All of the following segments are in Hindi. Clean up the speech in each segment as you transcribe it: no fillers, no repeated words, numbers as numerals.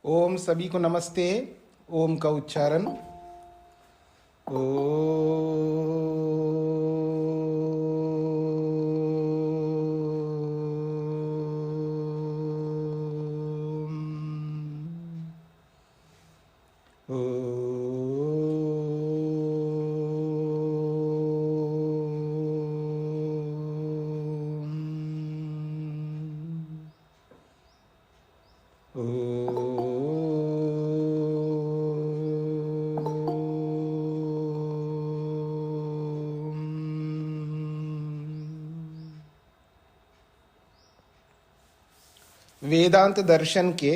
ओम सभी को नमस्ते। ओम का उच्चारण वेदांत दर्शन के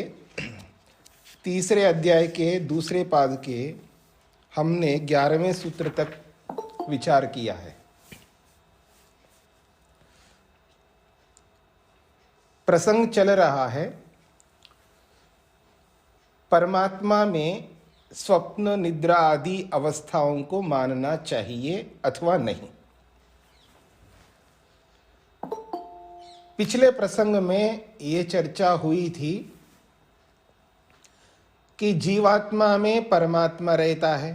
तीसरे अध्याय के दूसरे पाद के हमने 11वें सूत्र तक विचार किया है। प्रसंग चल रहा है परमात्मा में स्वप्न निद्रा आदि अवस्थाओं को मानना चाहिए अथवा नहीं। पिछले प्रसंग में ये चर्चा हुई थी कि जीवात्मा में परमात्मा रहता है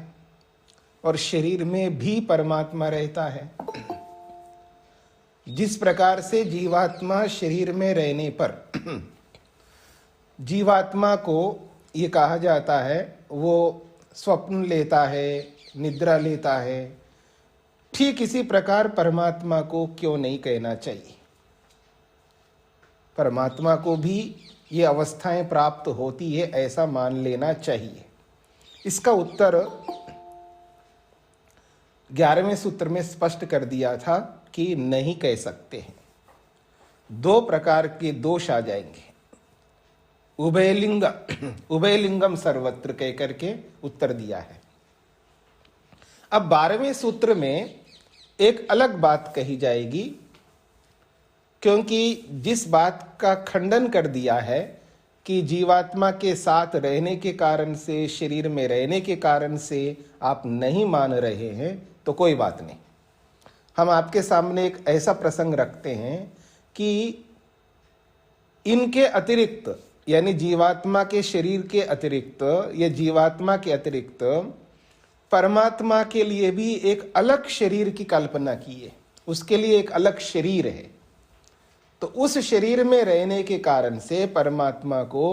और शरीर में भी परमात्मा रहता है। जिस प्रकार से जीवात्मा शरीर में रहने पर जीवात्मा को ये कहा जाता है वो स्वप्न लेता है, निद्रा लेता है, ठीक इसी प्रकार परमात्मा को क्यों नहीं कहना चाहिए। परमात्मा को भी ये अवस्थाएं प्राप्त होती है ऐसा मान लेना चाहिए। इसका उत्तर 11वें सूत्र में स्पष्ट कर दिया था कि नहीं कह सकते हैं। दो प्रकार के दोष आ जाएंगे। उभयलिंगम सर्वत्र कह करके उत्तर दिया है। अब 12वें सूत्र में एक अलग बात कही जाएगी, क्योंकि जिस बात का खंडन कर दिया है कि जीवात्मा के साथ रहने के कारण से, शरीर में रहने के कारण से आप नहीं मान रहे हैं, तो कोई बात नहीं। हम आपके सामने एक ऐसा प्रसंग रखते हैं कि इनके अतिरिक्त, यानी जीवात्मा के शरीर के अतिरिक्त या जीवात्मा के अतिरिक्त परमात्मा के लिए भी एक अलग शरीर की कल्पना की है। उसके लिए एक अलग शरीर है। तो उस शरीर में रहने के कारण से परमात्मा को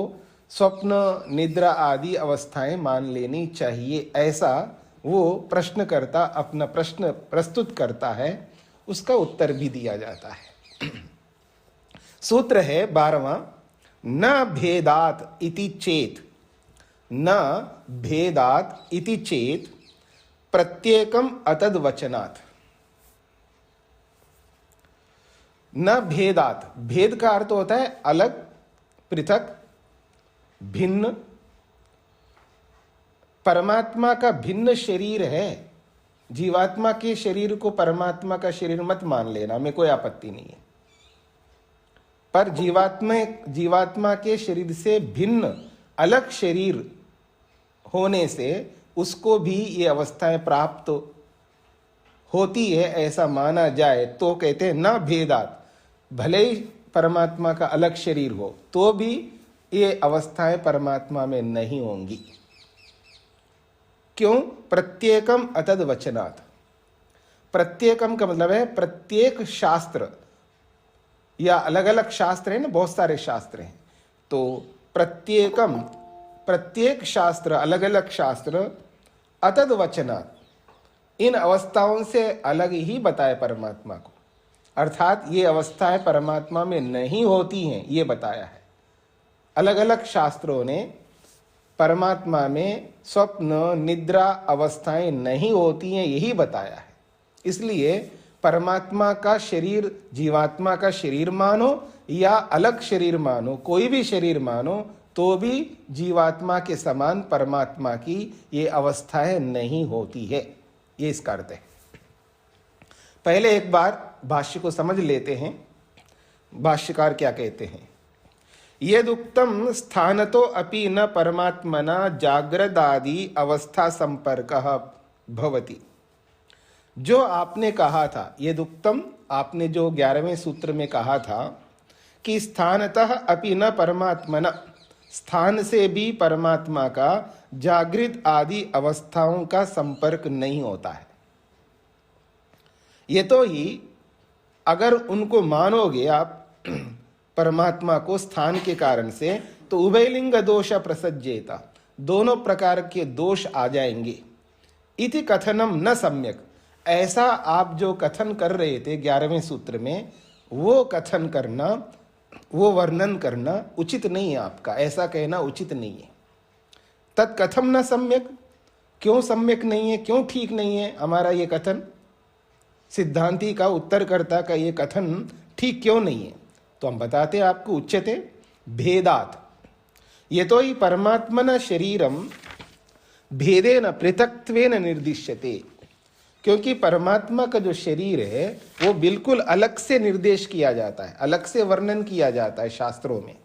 स्वप्न निद्रा आदि अवस्थाएं मान लेनी चाहिए, ऐसा वो प्रश्नकर्ता अपना प्रश्न प्रस्तुत करता है। उसका उत्तर भी दिया जाता है। सूत्र है 12वां, न भेदात इति चेत, न भेदात इति चेत प्रत्येकम अतद वचनात्। न भेदात, भेद का अर्थ होता है अलग, पृथक, भिन्न। परमात्मा का भिन्न शरीर है। जीवात्मा के शरीर को परमात्मा का शरीर मत मान लेना, में कोई आपत्ति नहीं है। पर जीवात्मा के शरीर से भिन्न अलग शरीर होने से उसको भी ये अवस्थाएं प्राप्त होती है ऐसा माना जाए तो कहते हैं न भेदात। भले ही परमात्मा का अलग शरीर हो तो भी ये अवस्थाएं परमात्मा में नहीं होंगी। क्यों? प्रत्येकम अतद वचनात्। प्रत्येकम का मतलब है प्रत्येक शास्त्र, या अलग अलग शास्त्र है ना, बहुत सारे शास्त्र हैं। तो प्रत्येकम, प्रत्येक शास्त्र, अलग अलग शास्त्र, अतद वचनात्, इन अवस्थाओं से अलग ही बताए परमात्मा को। अर्थात ये अवस्थाएं परमात्मा में नहीं होती हैं, ये बताया है। अलग अलग शास्त्रों ने परमात्मा में स्वप्न निद्रा अवस्थाएं नहीं होती हैं यही बताया है। इसलिए परमात्मा का शरीर जीवात्मा का शरीर मानो या अलग शरीर मानो, कोई भी शरीर मानो, तो भी जीवात्मा के समान परमात्मा की ये अवस्थाएं नहीं होती है। ये इसका अर्थ है। पहले एक बार भाष्य को समझ लेते हैं। भाष्यकार क्या कहते हैं? यदुक्तम स्थानतो अपि न परमात्मना जागृदादि अवस्था संपर्कः भवति। जो आपने कहा था, यदुक्तम, आपने जो 11वें सूत्र में कहा था कि स्थानतः अपि न परमात्मना, स्थान से भी परमात्मा का जागृत आदि अवस्थाओं का संपर्क नहीं होता है। ये तो ही अगर उनको मानोगे आप परमात्मा को स्थान के कारण से, तो उभयलिंग दोष प्रसज्जेता, दोनों प्रकार के दोष आ जाएंगे। इति कथनम न सम्यक, ऐसा आप जो कथन कर रहे थे 11वें सूत्र में, वो कथन करना, वो वर्णन करना उचित नहीं है आपका, ऐसा कहना उचित नहीं है। तत्कथम न सम्यक, क्यों सम्यक नहीं है, क्यों ठीक नहीं है हमारा ये कथन? सिद्धांती का, उत्तरकर्ता का ये कथन ठीक क्यों नहीं है? तो हम बताते हैं आपको, उच्यते भेदात, ये तो ही परमात्मन शरीरम भेदेन पृथक्त्वेन निर्दिश्यते, क्योंकि परमात्मा का जो शरीर है वो बिल्कुल अलग से निर्देश किया जाता है, अलग से वर्णन किया जाता है शास्त्रों में।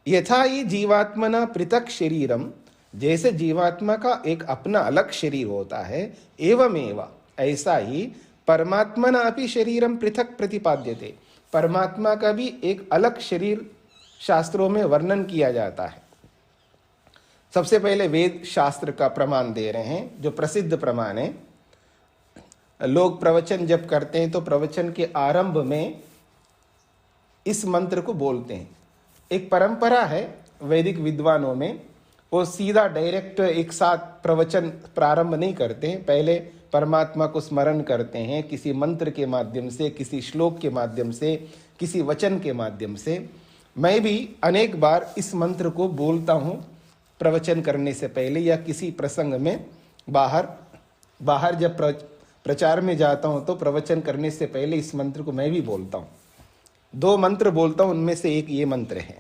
यथा ही जीवात्मना पृथक शरीरम, जैसे जीवात्मा का एक अपना अलग शरीर होता है, एवमेव ऐसा ही परमात्मना अपि शरीरम पृथक प्रतिपाद्यते, परमात्मा का भी एक अलग शरीर शास्त्रों में वर्णन किया जाता है। सबसे पहले वेद शास्त्र का प्रमाण दे रहे हैं, जो प्रसिद्ध प्रमाण है। लोग प्रवचन जब करते हैं तो प्रवचन के आरंभ में इस मंत्र को बोलते हैं। एक परंपरा है वैदिक विद्वानों में, वो सीधा डायरेक्ट एक साथ प्रवचन प्रारंभ नहीं करते हैं, पहले परमात्मा को स्मरण करते हैं किसी मंत्र के माध्यम से, किसी श्लोक के माध्यम से, किसी वचन के माध्यम से। मैं भी अनेक बार इस मंत्र को बोलता हूँ प्रवचन करने से पहले, या किसी प्रसंग में बाहर जब प्रचार में जाता हूँ तो प्रवचन करने से पहले इस मंत्र को मैं भी बोलता हूँ। 2 मंत्र बोलता हूँ, उनमें से एक ये मंत्र है।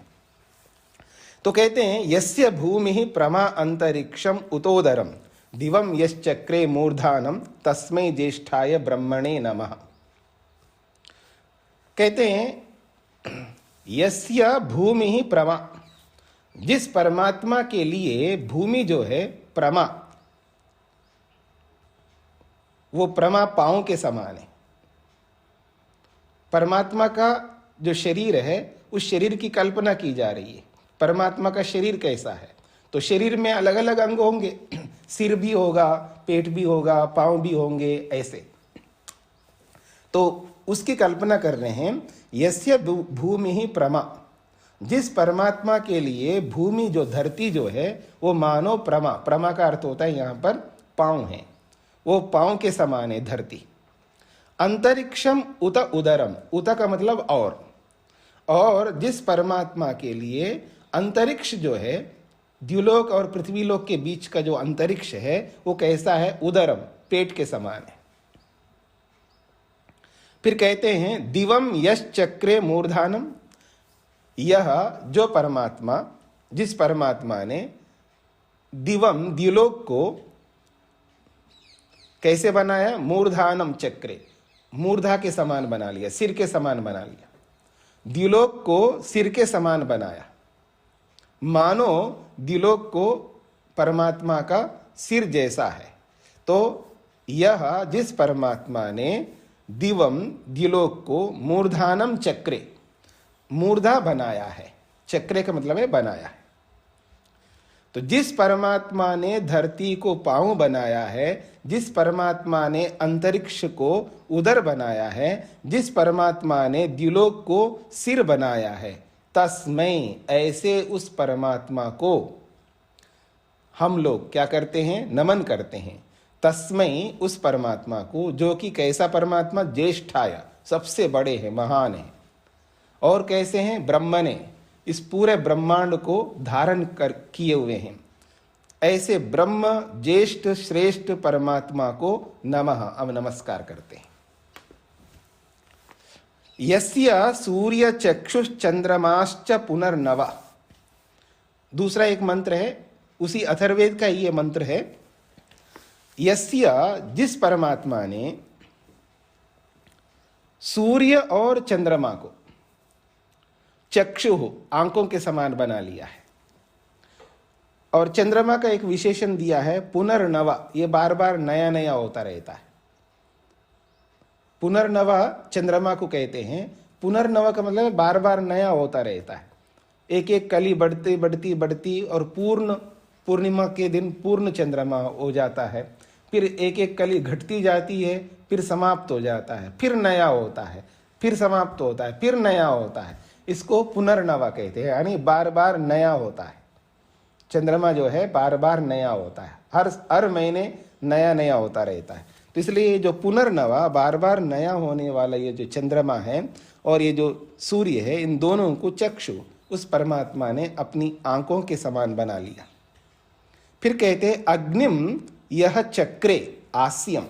तो कहते हैं यस्य भूमि प्रमा अंतरिक्षम उतोदरम दिवम यश्चक्रे मूर्धानम तस्मै ज्येष्ठाय ब्रह्मणे नमः। कहते हैं यस्य भूमि प्रमा, जिस परमात्मा के लिए भूमि जो है प्रमा, वो प्रमा पांव के समान है। परमात्मा का जो शरीर है उस शरीर की कल्पना की जा रही है। परमात्मा का शरीर कैसा है? तो शरीर में अलग अलग अंग होंगे, सिर भी होगा, पेट भी होगा, पांव भी होंगे, ऐसे। तो उसकी कल्पना कर रहे हैं, यस्य भूमि ही प्रमा, जिस परमात्मा के लिए भूमि जो धरती जो है वो मानो प्रमा, प्रमा का अर्थ होता है यहाँ पर पांव है, वो पांव के समान है धरती। अंतरिक्षम उत उदरम, उत का मतलब और जिस परमात्मा के लिए अंतरिक्ष जो है, द्युलोक और पृथ्वीलोक के बीच का जो अंतरिक्ष है वो कैसा है? उदरम, पेट के समान है। फिर कहते हैं दिवम यश चक्रे मूर्धानम, यह जो परमात्मा, जिस परमात्मा ने दिवम द्युलोक को कैसे बनाया? मूर्धानम चक्रे, मूर्धा के समान बना लिया, सिर के समान बना लिया। द्युलोक को सिर के समान बनाया, मानो द्युलोक को परमात्मा का सिर जैसा है। तो यह जिस परमात्मा ने दिवम द्युलोक को मूर्धानम चक्रे, मूर्धा बनाया है, चक्रे का मतलब है बनाया है। तो जिस परमात्मा ने धरती को पांव बनाया है, जिस परमात्मा ने अंतरिक्ष को उदर बनाया है, जिस परमात्मा ने द्युलोक को सिर बनाया है, तस्मै, ऐसे उस परमात्मा को हम लोग क्या करते हैं? नमन करते हैं। तस्मै, उस परमात्मा को, जो कि कैसा परमात्मा? ज्येष्ठाय, सबसे बड़े हैं, महान हैं। और कैसे हैं? ब्रह्मणे, इस पूरे ब्रह्मांड को धारण कर किए हुए हैं, ऐसे ब्रह्म ज्येष्ठ श्रेष्ठ परमात्मा को नमः, अब नमस्कार करते हैं। यस्य सूर्य चक्षुश्चंद्रमाश्च पुनर्नव, दूसरा एक मंत्र है, उसी अथर्ववेद का ये मंत्र है। यस्य, जिस परमात्मा ने सूर्य और चंद्रमा को चक्षु, आंखों के समान बना लिया है, और चंद्रमा का एक विशेषण दिया है पुनर्नव, ये बार बार नया नया होता रहता है। पुनर्नव चंद्रमा को कहते हैं। पुनर्नव का मतलब बार बार नया होता रहता है। एक एक कली बढ़ती बढ़ती बढ़ती और पूर्ण पूर्णिमा के दिन पूर्ण चंद्रमा हो जाता है। फिर एक एक कली घटती जाती है, फिर समाप्त हो जाता है, फिर नया होता है, फिर समाप्त होता है, फिर नया होता है। इसको पुनर्नवा कहते हैं, यानी बार बार नया होता है। चंद्रमा जो है बार बार नया होता है, हर महीने नया नया होता रहता है। तो इसलिए जो पुनर्नवा बार बार नया होने वाला ये जो चंद्रमा है और ये जो सूर्य है, इन दोनों को चक्षु उस परमात्मा ने अपनी आंखों के समान बना लिया। फिर कहते हैं अग्निम यह चक्रे आस्यम।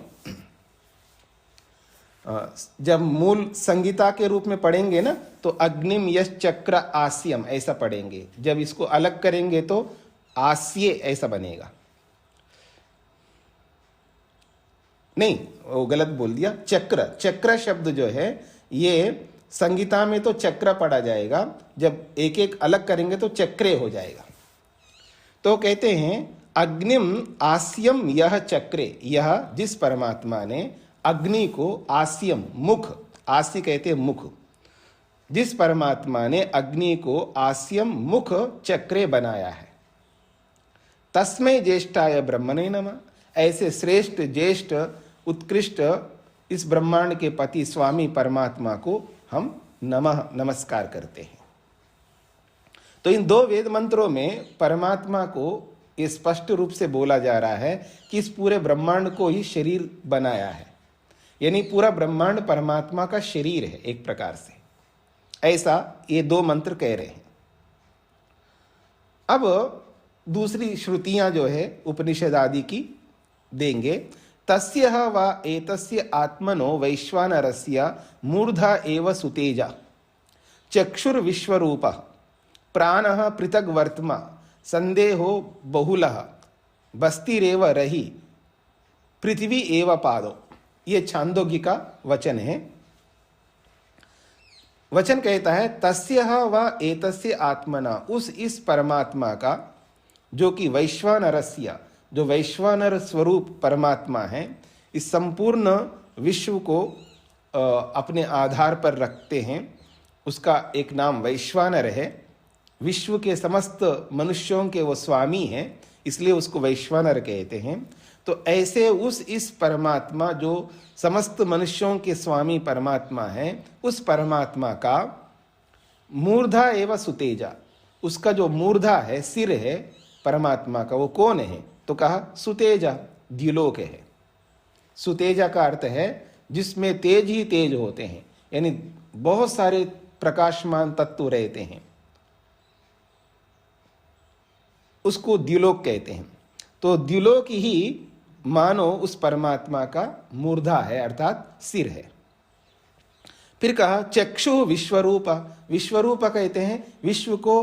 जब मूल संगीता के रूप में पढ़ेंगे ना तो अग्निम यश चक्र आस्यम ऐसा पढ़ेंगे। जब इसको अलग करेंगे तो आस्य ऐसा बनेगा। नहीं, वो गलत बोल दिया। चक्र, चक्र शब्द जो है ये संगीता में तो चक्र पढ़ा जाएगा, जब एक एक अलग करेंगे तो चक्रे हो जाएगा। तो कहते हैं अग्निम आस्यम यह चक्रे, यह जिस परमात्मा ने अग्नि को आस्यम मुख, आस्य कहते हैं मुख, जिस परमात्मा ने अग्नि को आस्यम मुख चक्रे बनाया है, तस्मै ज्येष्ठाय ब्रह्मणे नमः। ऐसे श्रेष्ठ ज्येष्ठ उत्कृष्ट इस ब्रह्मांड के पति स्वामी परमात्मा को हम नमः नमस्कार करते हैं। तो इन दो वेद मंत्रों में परमात्मा को ये स्पष्ट रूप से बोला जा रहा है कि इस पूरे ब्रह्मांड को ही शरीर बनाया है, यानी पूरा ब्रह्मांड परमात्मा का शरीर है एक प्रकार से, ऐसा ये दो मंत्र कह रहे हैं। अब दूसरी श्रुतियां जो है उपनिषद आदि की देंगे। तस्यः वा एतस्य आत्मनो वैश्वानरस्य मूर्धा एव सुतेजा चक्षुर्विश्वरूपः प्राणः पृथग् वर्त्मा संदेहो बहुलः बस्तिरेव रहि पृथ्वी एव पादो। ये छांदोग्य का वचन है। वचन कहता है तस्यः वा एतस्य आत्मना, उस इस परमात्मा का जो कि वैश्वानरस्य, जो वैश्वानर स्वरूप परमात्मा है, इस संपूर्ण विश्व को अपने आधार पर रखते हैं। उसका एक नाम वैश्वानर है। विश्व के समस्त मनुष्यों के वो स्वामी हैं, इसलिए उसको वैश्वानर कहते हैं। तो ऐसे उस इस परमात्मा जो समस्त मनुष्यों के स्वामी परमात्मा है, उस परमात्मा का मूर्धा एवं सुतेजा, उसका जो मूर्धा है, सिर है परमात्मा का, वो कौन है? तो कहा सुतेजा, द्युलोक है। सुतेजा का अर्थ है जिसमें तेज ही तेज होते हैं, यानी बहुत सारे प्रकाशमान तत्व रहते हैं, उसको द्युलोक कहते हैं। तो द्युलोक ही मानो उस परमात्मा का मूर्धा है, अर्थात सिर है। फिर कहा चक्षु विश्वरूप, विश्वरूप कहते हैं विश्व को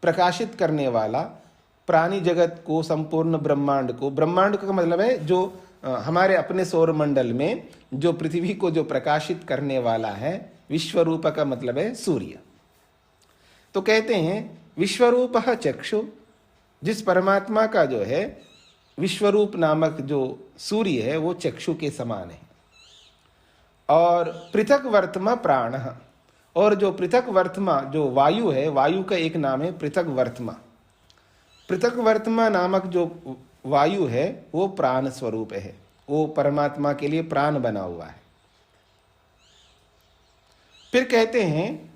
प्रकाशित करने वाला, प्राणी जगत को, संपूर्ण ब्रह्मांड को। ब्रह्मांड का मतलब है जो हमारे अपने सौर मंडल में जो पृथ्वी को जो प्रकाशित करने वाला है। विश्वरूप का मतलब है सूर्य। तो कहते हैं विश्वरूप चक्षु, जिस परमात्मा का जो है विश्वरूप नामक जो सूर्य है वो चक्षु के समान है। और पृथक वर्तमा प्राण, और जो पृथक वर्तमा जो वायु है, वायु का एक नाम है पृथक वर्तमा। पृथक वर्तमा नामक जो वायु है वो प्राण स्वरूप है, वो परमात्मा के लिए प्राण बना हुआ है। फिर कहते हैं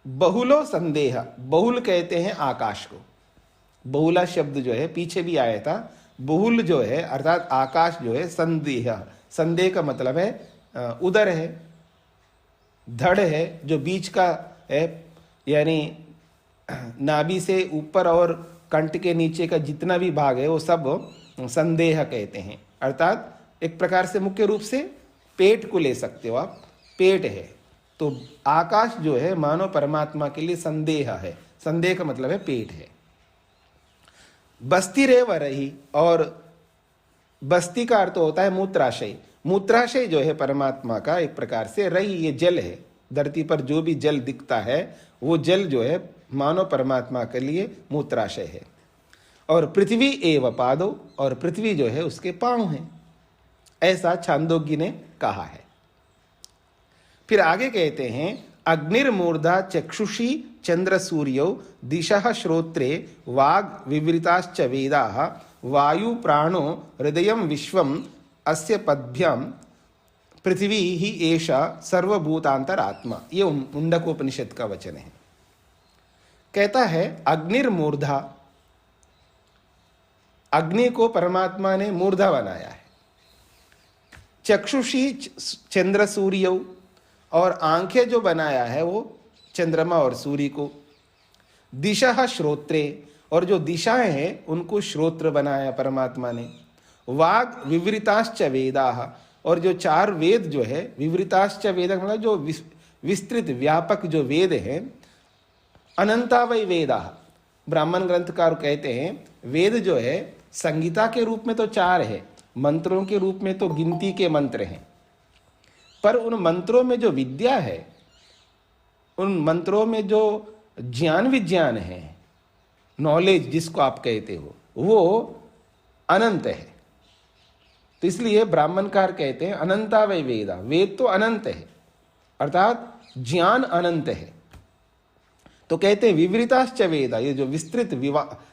बहुलो संदेह, बहुल कहते हैं आकाश को। बहुला शब्द जो है पीछे भी आया था। बहुल जो है अर्थात आकाश जो है, संदेह, संदेह का मतलब है उदर है, धड़ है, जो बीच का है, यानी नाभि से ऊपर और कंठ के नीचे का जितना भी भाग है वो सब संदेह कहते हैं। अर्थात एक प्रकार से मुख्य रूप से पेट को ले सकते हो आप, पेट है। तो आकाश जो है मानो परमात्मा के लिए संदेह है, संदेह का मतलब है पेट है। बस्ती रेव रही, और बस्ती का अर्थ होता है मूत्राशय। मूत्राशय जो है परमात्मा का एक प्रकार से रही, ये जल है। धरती पर जो भी जल दिखता है वो जल जो है मानो परमात्मा के लिए मूत्राशय है। और पृथ्वी एव पादो, और पृथ्वी जो है उसके पांव हैं, ऐसा छांदोग्य ने कहा है। फिर आगे कहते हैं अग्निर्मूर्धा चक्षुषी चंद्र सूर्यौ दिशः श्रोत्रे वाग् विवृताश्च वेदाः वायु प्राणो हृदयं विश्वम अस्य पद्भ्याम पृथ्वी ही एषा सर्वभूतांतरात्मा। ये मुंडकोपनिषद का वचन है। कहता है अग्निर्मूर्धा, अग्नि को परमात्मा ने मूर्धा बनाया है। चक्षुषी चंद्र सूर्य, और आंखें जो बनाया है वो चंद्रमा और सूर्य को। दिशा श्रोत्रे, और जो दिशाएं हैं उनको श्रोत्र बनाया परमात्मा ने। वाग विवृताश्च वेदाः, और जो चार वेद जो है, विवृताश्च वेद मतलब जो विस्तृत व्यापक जो वेद हैं। अनंता वै वेदाः, ब्राह्मण ग्रंथकार कहते हैं वेद जो है संगीता के रूप में तो चार है, मंत्रों के रूप में तो गिनती के मंत्र हैं, पर उन मंत्रों में जो विद्या है, उन मंत्रों में जो ज्ञान विज्ञान है, नॉलेज जिसको आप कहते हो, वो अनंत है। तो इसलिए ब्राह्मणकार कहते हैं अनंता वै वेदा, वेद तो अनंत है, अर्थात ज्ञान अनंत है। तो कहते हैं विवृताश्च वेदा, ये जो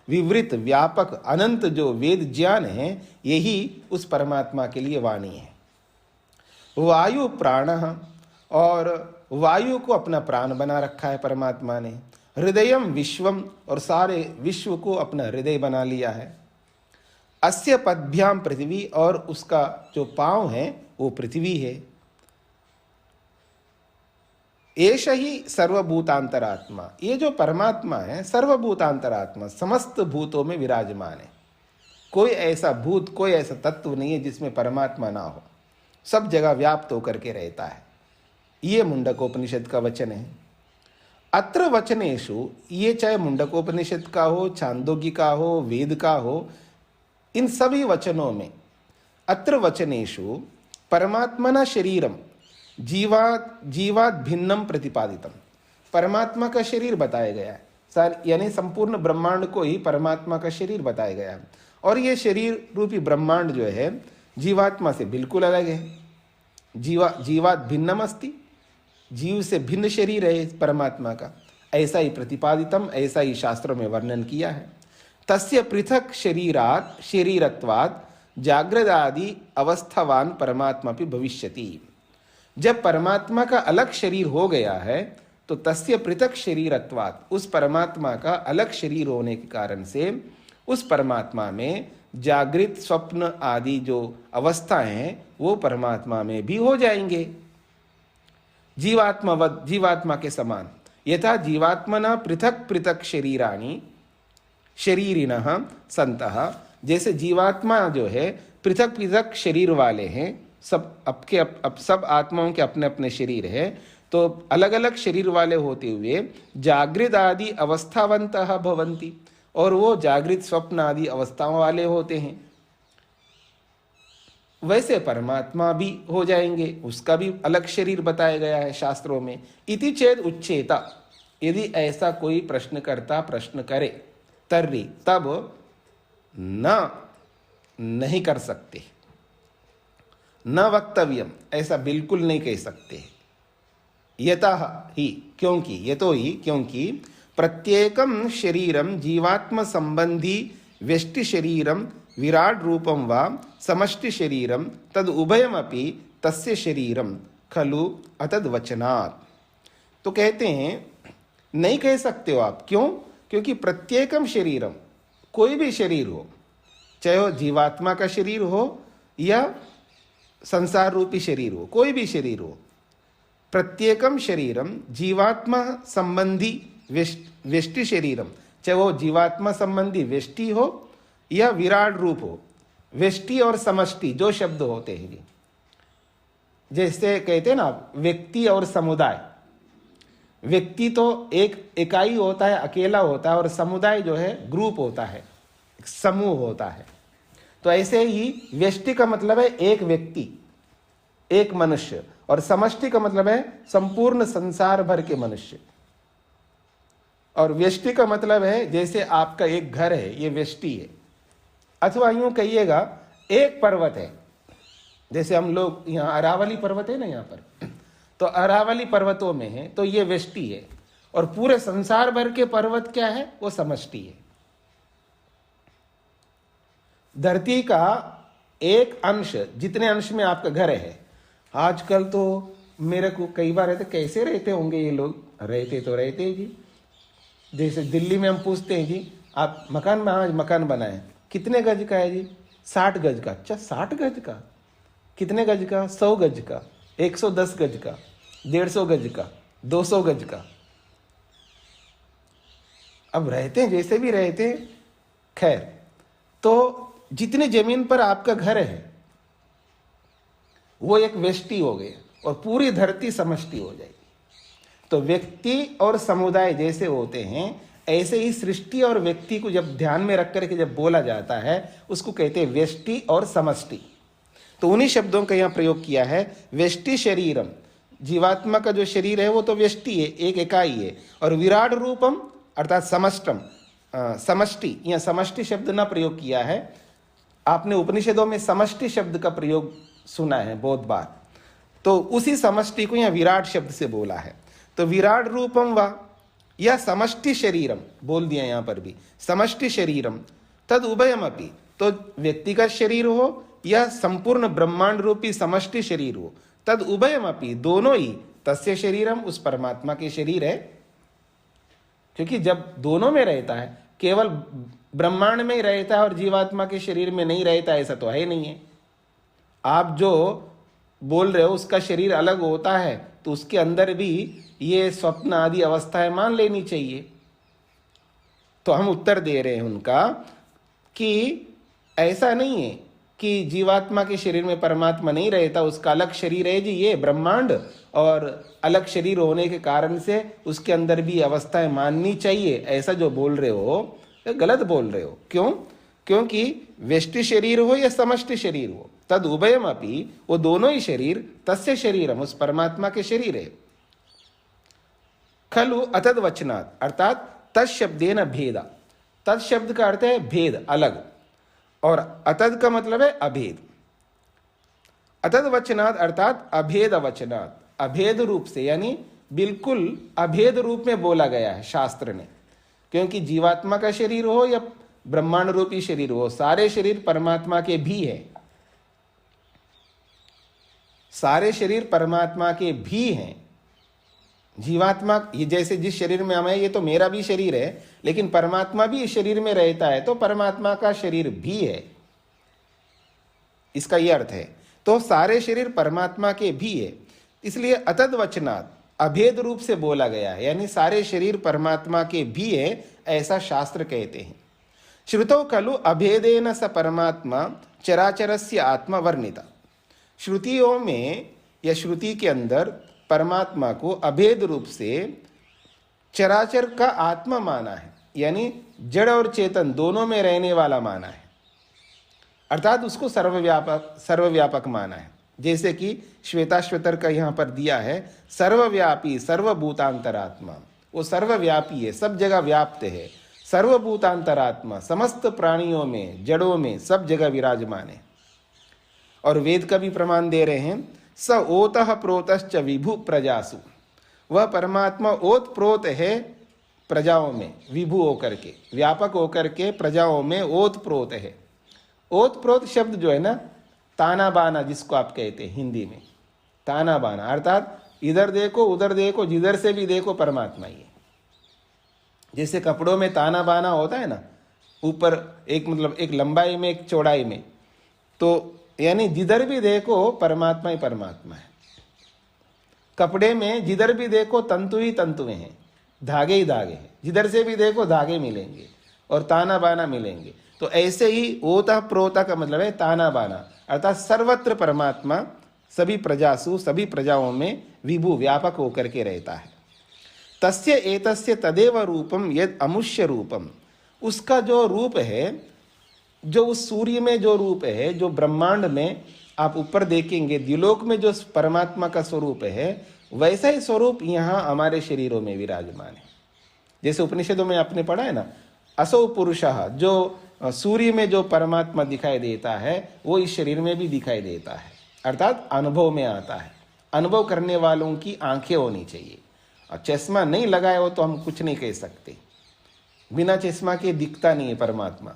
विवृत व्यापक अनंत जो वेद ज्ञान है, यही उस परमात्मा के लिए वाणी है। वायु प्राण, और वायु को अपना प्राण बना रखा है परमात्मा ने। हृदयम विश्वम, और सारे विश्व को अपना हृदय बना लिया है। अस्य पद्भ्याम पृथ्वी, और उसका जो पांव है वो पृथ्वी है। एष ही सर्वभूतांतरात्मा, ये जो परमात्मा है सर्वभूतांतरात्मा, समस्त भूतों में विराजमान है। कोई ऐसा भूत, कोई ऐसा तत्व नहीं है जिसमें परमात्मा ना हो, सब जगह व्याप्त होकर के रहता है। ये मुंडकोपनिषद का वचन है। अत्र वचनेषु, ये चाहे मुंडकोपनिषद का हो, छांदोग्य का हो, वेद का हो, इन सभी वचनों में अत्र वचनेषु परमात्मना शरीरम जीवात भिन्नम प्रतिपादितम, परमात्मा का शरीर बताया गया है। यानी संपूर्ण ब्रह्मांड को ही परमात्मा का शरीर बताया गया है। और ये शरीर रूपी ब्रह्मांड जो है जीवात्मा से बिल्कुल अलग है। जीवात भिन्नम अस्ति, जीव से भिन्न शरीर है परमात्मा का, ऐसा ही प्रतिपादितम, ऐसा ही शास्त्रों में वर्णन किया है। तस्य पृथक शरीरात शरीरत्वात् जागृदादि अवस्थावान परमात्मा भी भविष्यति। जब परमात्मा का अलग शरीर हो गया है तो तस्य पृथक शरीरत्वात्, उस परमात्मा का अलग शरीर होने के कारण से उस परमात्मा में जागृत स्वप्न आदि जो अवस्थाएं हैं वो परमात्मा में भी हो जाएंगे, जीवात्मा के समान। यथा जीवात्मना पृथक पृथक शरीरिणः सन्तः, जैसे जीवात्मा जो है पृथक पृथक शरीर वाले हैं, सब आत्माओं के अपने अपने शरीर है, तो अलग अलग शरीर वाले होते हुए जागृत आदि अवस्थावन्तः भवन्ति, और वो जागृत स्वप्न आदि अवस्थाओं वाले होते हैं। वैसे परमात्मा भी हो जाएंगे, उसका भी अलग शरीर बताया गया है शास्त्रों में। इति चेद उच्चेता, यदि ऐसा कोई प्रश्नकर्ता प्रश्न करे तर्हि, तब नहीं कर सकते, न वक्तव्यम, ऐसा बिल्कुल नहीं कह सकते। यतः ही, क्योंकि प्रत्येकम शरीरम जीवात्म संबंधी व्यष्टि शरीरम विराट रूपम वा समष्टि शरीरम तद उभयमपि तस्य शरीरम खलु अतद वचनात्। तो कहते हैं नहीं कह सकते हो आप, क्यों? क्योंकि प्रत्येकम शरीरम, कोई भी शरीर हो, चाहे वो जीवात्मा का शरीर हो या संसार रूपी शरीर हो, कोई भी शरीर हो, प्रत्येकम शरीरम जीवात्मा संबंधी व्यष्टि शरीरम, चाहे वो जीवात्मा संबंधी व्यष्टि हो या विराट रूप हो। व्यष्टि और समष्टि जो शब्द होते हैं, जैसे कहते हैं ना व्यक्ति और समुदाय। व्यक्ति तो एक इकाई होता है, अकेला होता है, और समुदाय जो है ग्रुप होता है, समूह होता है। तो ऐसे ही व्यष्टि का मतलब है एक व्यक्ति, एक मनुष्य, और समष्टि का मतलब है संपूर्ण संसार भर के मनुष्य। और व्यष्टि का मतलब है जैसे आपका एक घर है, ये व्यष्टि है। अथवा यूं कहिएगा एक पर्वत है, जैसे हम लोग यहाँ अरावली पर्वत है ना, यहाँ पर तो अरावली पर्वतों में है तो ये व्यष्टि है, और पूरे संसार भर के पर्वत क्या है, वो समष्टि है। धरती का एक अंश, जितने अंश में आपका घर है, आजकल तो मेरे को कई बार रहते, कैसे रहते होंगे ये लोग, रहते तो रहते जी। जैसे दिल्ली में हम पूछते हैं जी आप मकान में, हाँ मकान बनाए, कितने गज का है जी, 60 गज का। अच्छा 60 गज का, कितने गज का, 100 गज का, 110 गज का, 150 गज का, 200 गज का। अब रहते हैं जैसे भी रहते हैं। खैर, तो जितनी जमीन पर आपका घर है वो एक व्यष्टि हो गए और पूरी धरती समष्टि हो जाएगी। तो व्यक्ति और समुदाय जैसे होते हैं, ऐसे ही सृष्टि और व्यक्ति को जब ध्यान में रख करके जब बोला जाता है, उसको कहते हैं व्यष्टि और समष्टि। तो उन्हीं शब्दों का यहाँ प्रयोग किया है। व्यष्टि शरीरम, जीवात्मा का जो शरीर है वो तो व्यष्टि है, एक इकाई है। और विराट रूपम अर्थात समष्टम, समष्टि, यहाँ समष्टि शब्द ना प्रयोग किया है। आपने उपनिषदों में समष्टि शब्द का प्रयोग सुना है बहुत बार, तो उसी समष्टि को यहाँ विराट शब्द से बोला है। तो विराट रूपम व या समष्टि शरीरम बोल दिया यहाँ पर भी, समष्टि शरीरम तद उभयम अपि, तो व्यक्तिगत शरीर हो या संपूर्ण ब्रह्मांड रूपी समष्टि शरीर हो, तद उभयम अपि, दोनों ही, तस्य शरीरम, उस परमात्मा के शरीर है। क्योंकि जब दोनों में रहता है, केवल ब्रह्मांड में ही रहता है और जीवात्मा के शरीर में नहीं रहता, ऐसा तो है नहीं है। आप जो बोल रहे हो उसका शरीर अलग होता है, तो उसके अंदर भी ये स्वप्न आदि अवस्थाएं मान लेनी चाहिए। तो हम उत्तर दे रहे हैं उनका कि ऐसा नहीं है कि जीवात्मा के शरीर में परमात्मा नहीं रहता, उसका अलग शरीर है जी ये ब्रह्मांड, और अलग शरीर होने के कारण से उसके अंदर भी अवस्थाएं माननी चाहिए, ऐसा जो बोल रहे हो गलत बोल रहे हो। क्यों? क्योंकि व्यष्टि शरीर हो या समष्टि शरीर हो, तद उभयम अपि, वो दोनों ही शरीर, तस्य शरीरम, उस परमात्मा के शरीर है। खलु अतद वचनात्, अर्थात तत्शब्देन भेद, तत्शब्द का अर्थ है भेद, अलग, और अतद का मतलब है अभेद। अतद वचनात् अर्थात अभेद वचनात्, अभेद रूप से, यानी बिल्कुल अभेद रूप में बोला गया है शास्त्र ने। क्योंकि जीवात्मा का शरीर हो या ब्रह्मांड रूपी शरीर हो, सारे शरीर परमात्मा के भी है, सारे शरीर परमात्मा के भी हैं। जीवात्मा, ये जैसे जिस शरीर में हम हैं, ये तो मेरा भी शरीर है, लेकिन परमात्मा भी इस शरीर में रहता है, तो परमात्मा का शरीर भी है, इसका यह अर्थ है। तो सारे शरीर परमात्मा के भी है, इसलिए अतद वचनात्, अभेद रूप से बोला गया है, यानी सारे शरीर परमात्मा के भी है, ऐसा शास्त्र कहते हैं। श्रुतौ खलु अभेदेन स परमात्मा चराचरस्य आत्मा वर्णिता, श्रुतियों में या श्रुति के अंदर परमात्मा को अभेद रूप से चराचर का आत्मा माना है, यानी जड़ और चेतन दोनों में रहने वाला माना है, अर्थात उसको सर्वव्यापक माना है। जैसे कि श्वेताश्वतर का यहाँ पर दिया है, सर्वव्यापी सर्वभूतांतरात्मा, वो सर्वव्यापी है, सब जगह व्याप्त है, सर्वभूतांतरात्मा, समस्त प्राणियों में, जड़ों में, सब जगह विराजमान है। और वेद का भी प्रमाण दे रहे हैं, स ओतः प्रोतश्च विभु प्रजासु, वह परमात्मा ओत प्रोत है प्रजाओं में, विभु होकर के, व्यापक होकर के प्रजाओं में ओत प्रोत है। ओत प्रोत शब्द जो है ना, ताना बाना जिसको आप कहते हैं हिंदी में, ताना बाना, अर्थात इधर देखो उधर देखो, जिधर से भी देखो परमात्मा ही है। जैसे कपड़ों में ताना बाना होता है ना, ऊपर एक मतलब एक लंबाई में एक चौड़ाई में, तो यानी जिधर भी देखो परमात्मा ही परमात्मा है। कपड़े में जिधर भी देखो तंतु ही तंतुएं हैं, धागे ही धागे हैं, जिधर से भी देखो धागे मिलेंगे और ताना बाना मिलेंगे। तो ऐसे ही ओता प्रोता का मतलब है ताना बाना, अर्थात सर्वत्र परमात्मा सभी प्रजासु, सभी प्रजाओं में विभु व्यापक होकर के रहता है। तस्य एतस्य तदेव रूपम यद अमुष्य रूपम, उसका जो रूप है, जो उस सूर्य में जो रूप है, जो ब्रह्मांड में आप ऊपर देखेंगे द्युलोक में जो परमात्मा का स्वरूप है, वैसा ही स्वरूप यहाँ हमारे शरीरों में विराजमान है। जैसे उपनिषदों में आपने पढ़ा है ना, असौ पुरुषः, जो सूर्य में जो परमात्मा दिखाई देता है वो इस शरीर में भी दिखाई देता है, अर्थात अनुभव में आता है। अनुभव करने वालों की आंखें होनी चाहिए। और चश्मा नहीं लगाए हो तो हम कुछ नहीं कह सकते। बिना चश्मा के दिखता नहीं है परमात्मा,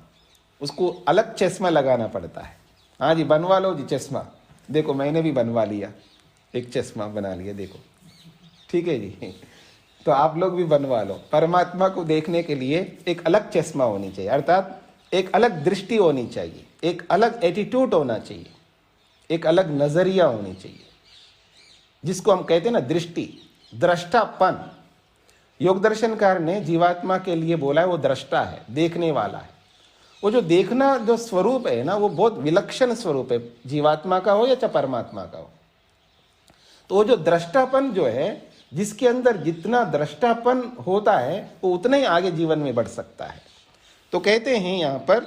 उसको अलग चश्मा लगाना पड़ता है। हाँ जी, बनवा लो जी चश्मा। देखो मैंने भी बनवा लिया, एक चश्मा बना लिया, देखो ठीक है जी। तो आप लोग भी बनवा लो। परमात्मा को देखने के लिए एक अलग चश्मा होनी चाहिए, अर्थात एक अलग दृष्टि होनी चाहिए, एक अलग एटीट्यूड होना चाहिए, एक अलग नजरिया होनी चाहिए, जिसको हम कहते हैं ना दृष्टि, दृष्टापन। योग दर्शनकार ने जीवात्मा के लिए बोला है वो दृष्टा है, देखने वाला है। वो जो देखना जो स्वरूप है ना, वो बहुत विलक्षण स्वरूप है, जीवात्मा का हो या चाहे परमात्मा का हो। तो वो जो दृष्टापन जो है, जिसके अंदर जितना दृष्टापन होता है वो उतना ही आगे जीवन में बढ़ सकता है। तो कहते हैं यहां पर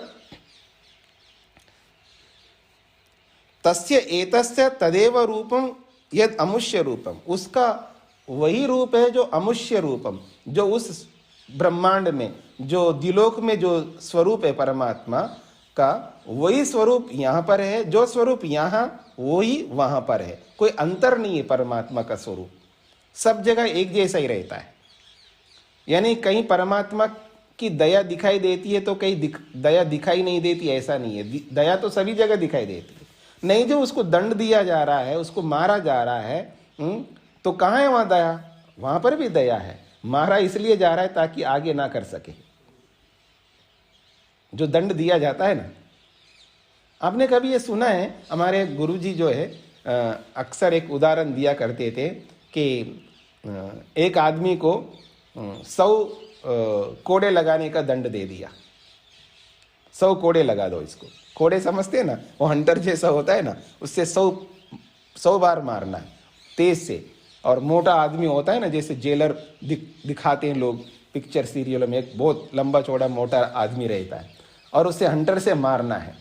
तस्य एतस्य तदेव रूपम यद अमुष्य रूपम, उसका वही रूप है जो अमुष्य रूपम, जो उस ब्रह्मांड में, जो दिलोक में जो स्वरूप है परमात्मा का, वही स्वरूप यहाँ पर है। जो स्वरूप यहाँ वही वहाँ पर है, कोई अंतर नहीं है। परमात्मा का स्वरूप सब जगह एक जैसा ही रहता है। यानी कहीं परमात्मा की दया दिखाई देती है तो कहीं दया दिखाई नहीं देती, ऐसा नहीं है। दया तो सभी जगह दिखाई देती है। नहीं, जो उसको दंड दिया जा रहा है, उसको मारा जा रहा है, तो कहाँ है वहाँ दया? वहाँ पर भी दया है। मारा इसलिए जा रहा है ताकि आगे ना कर सके। जो दंड दिया जाता है ना, आपने कभी ये सुना है, हमारे गुरुजी जो है अक्सर एक उदाहरण दिया करते थे कि एक आदमी को 100 कोड़े लगाने का दंड दे दिया। 100 कोड़े लगा दो इसको। कोड़े समझते हैं ना, वो हंटर जैसा होता है ना, उससे 100 बार मारना है तेज से। और मोटा आदमी होता है ना, जैसे जेलर दिखाते हैं लोग पिक्चर सीरियलों में, एक बहुत लंबा चौड़ा मोटा आदमी रहता है और उसे हंटर से मारना है।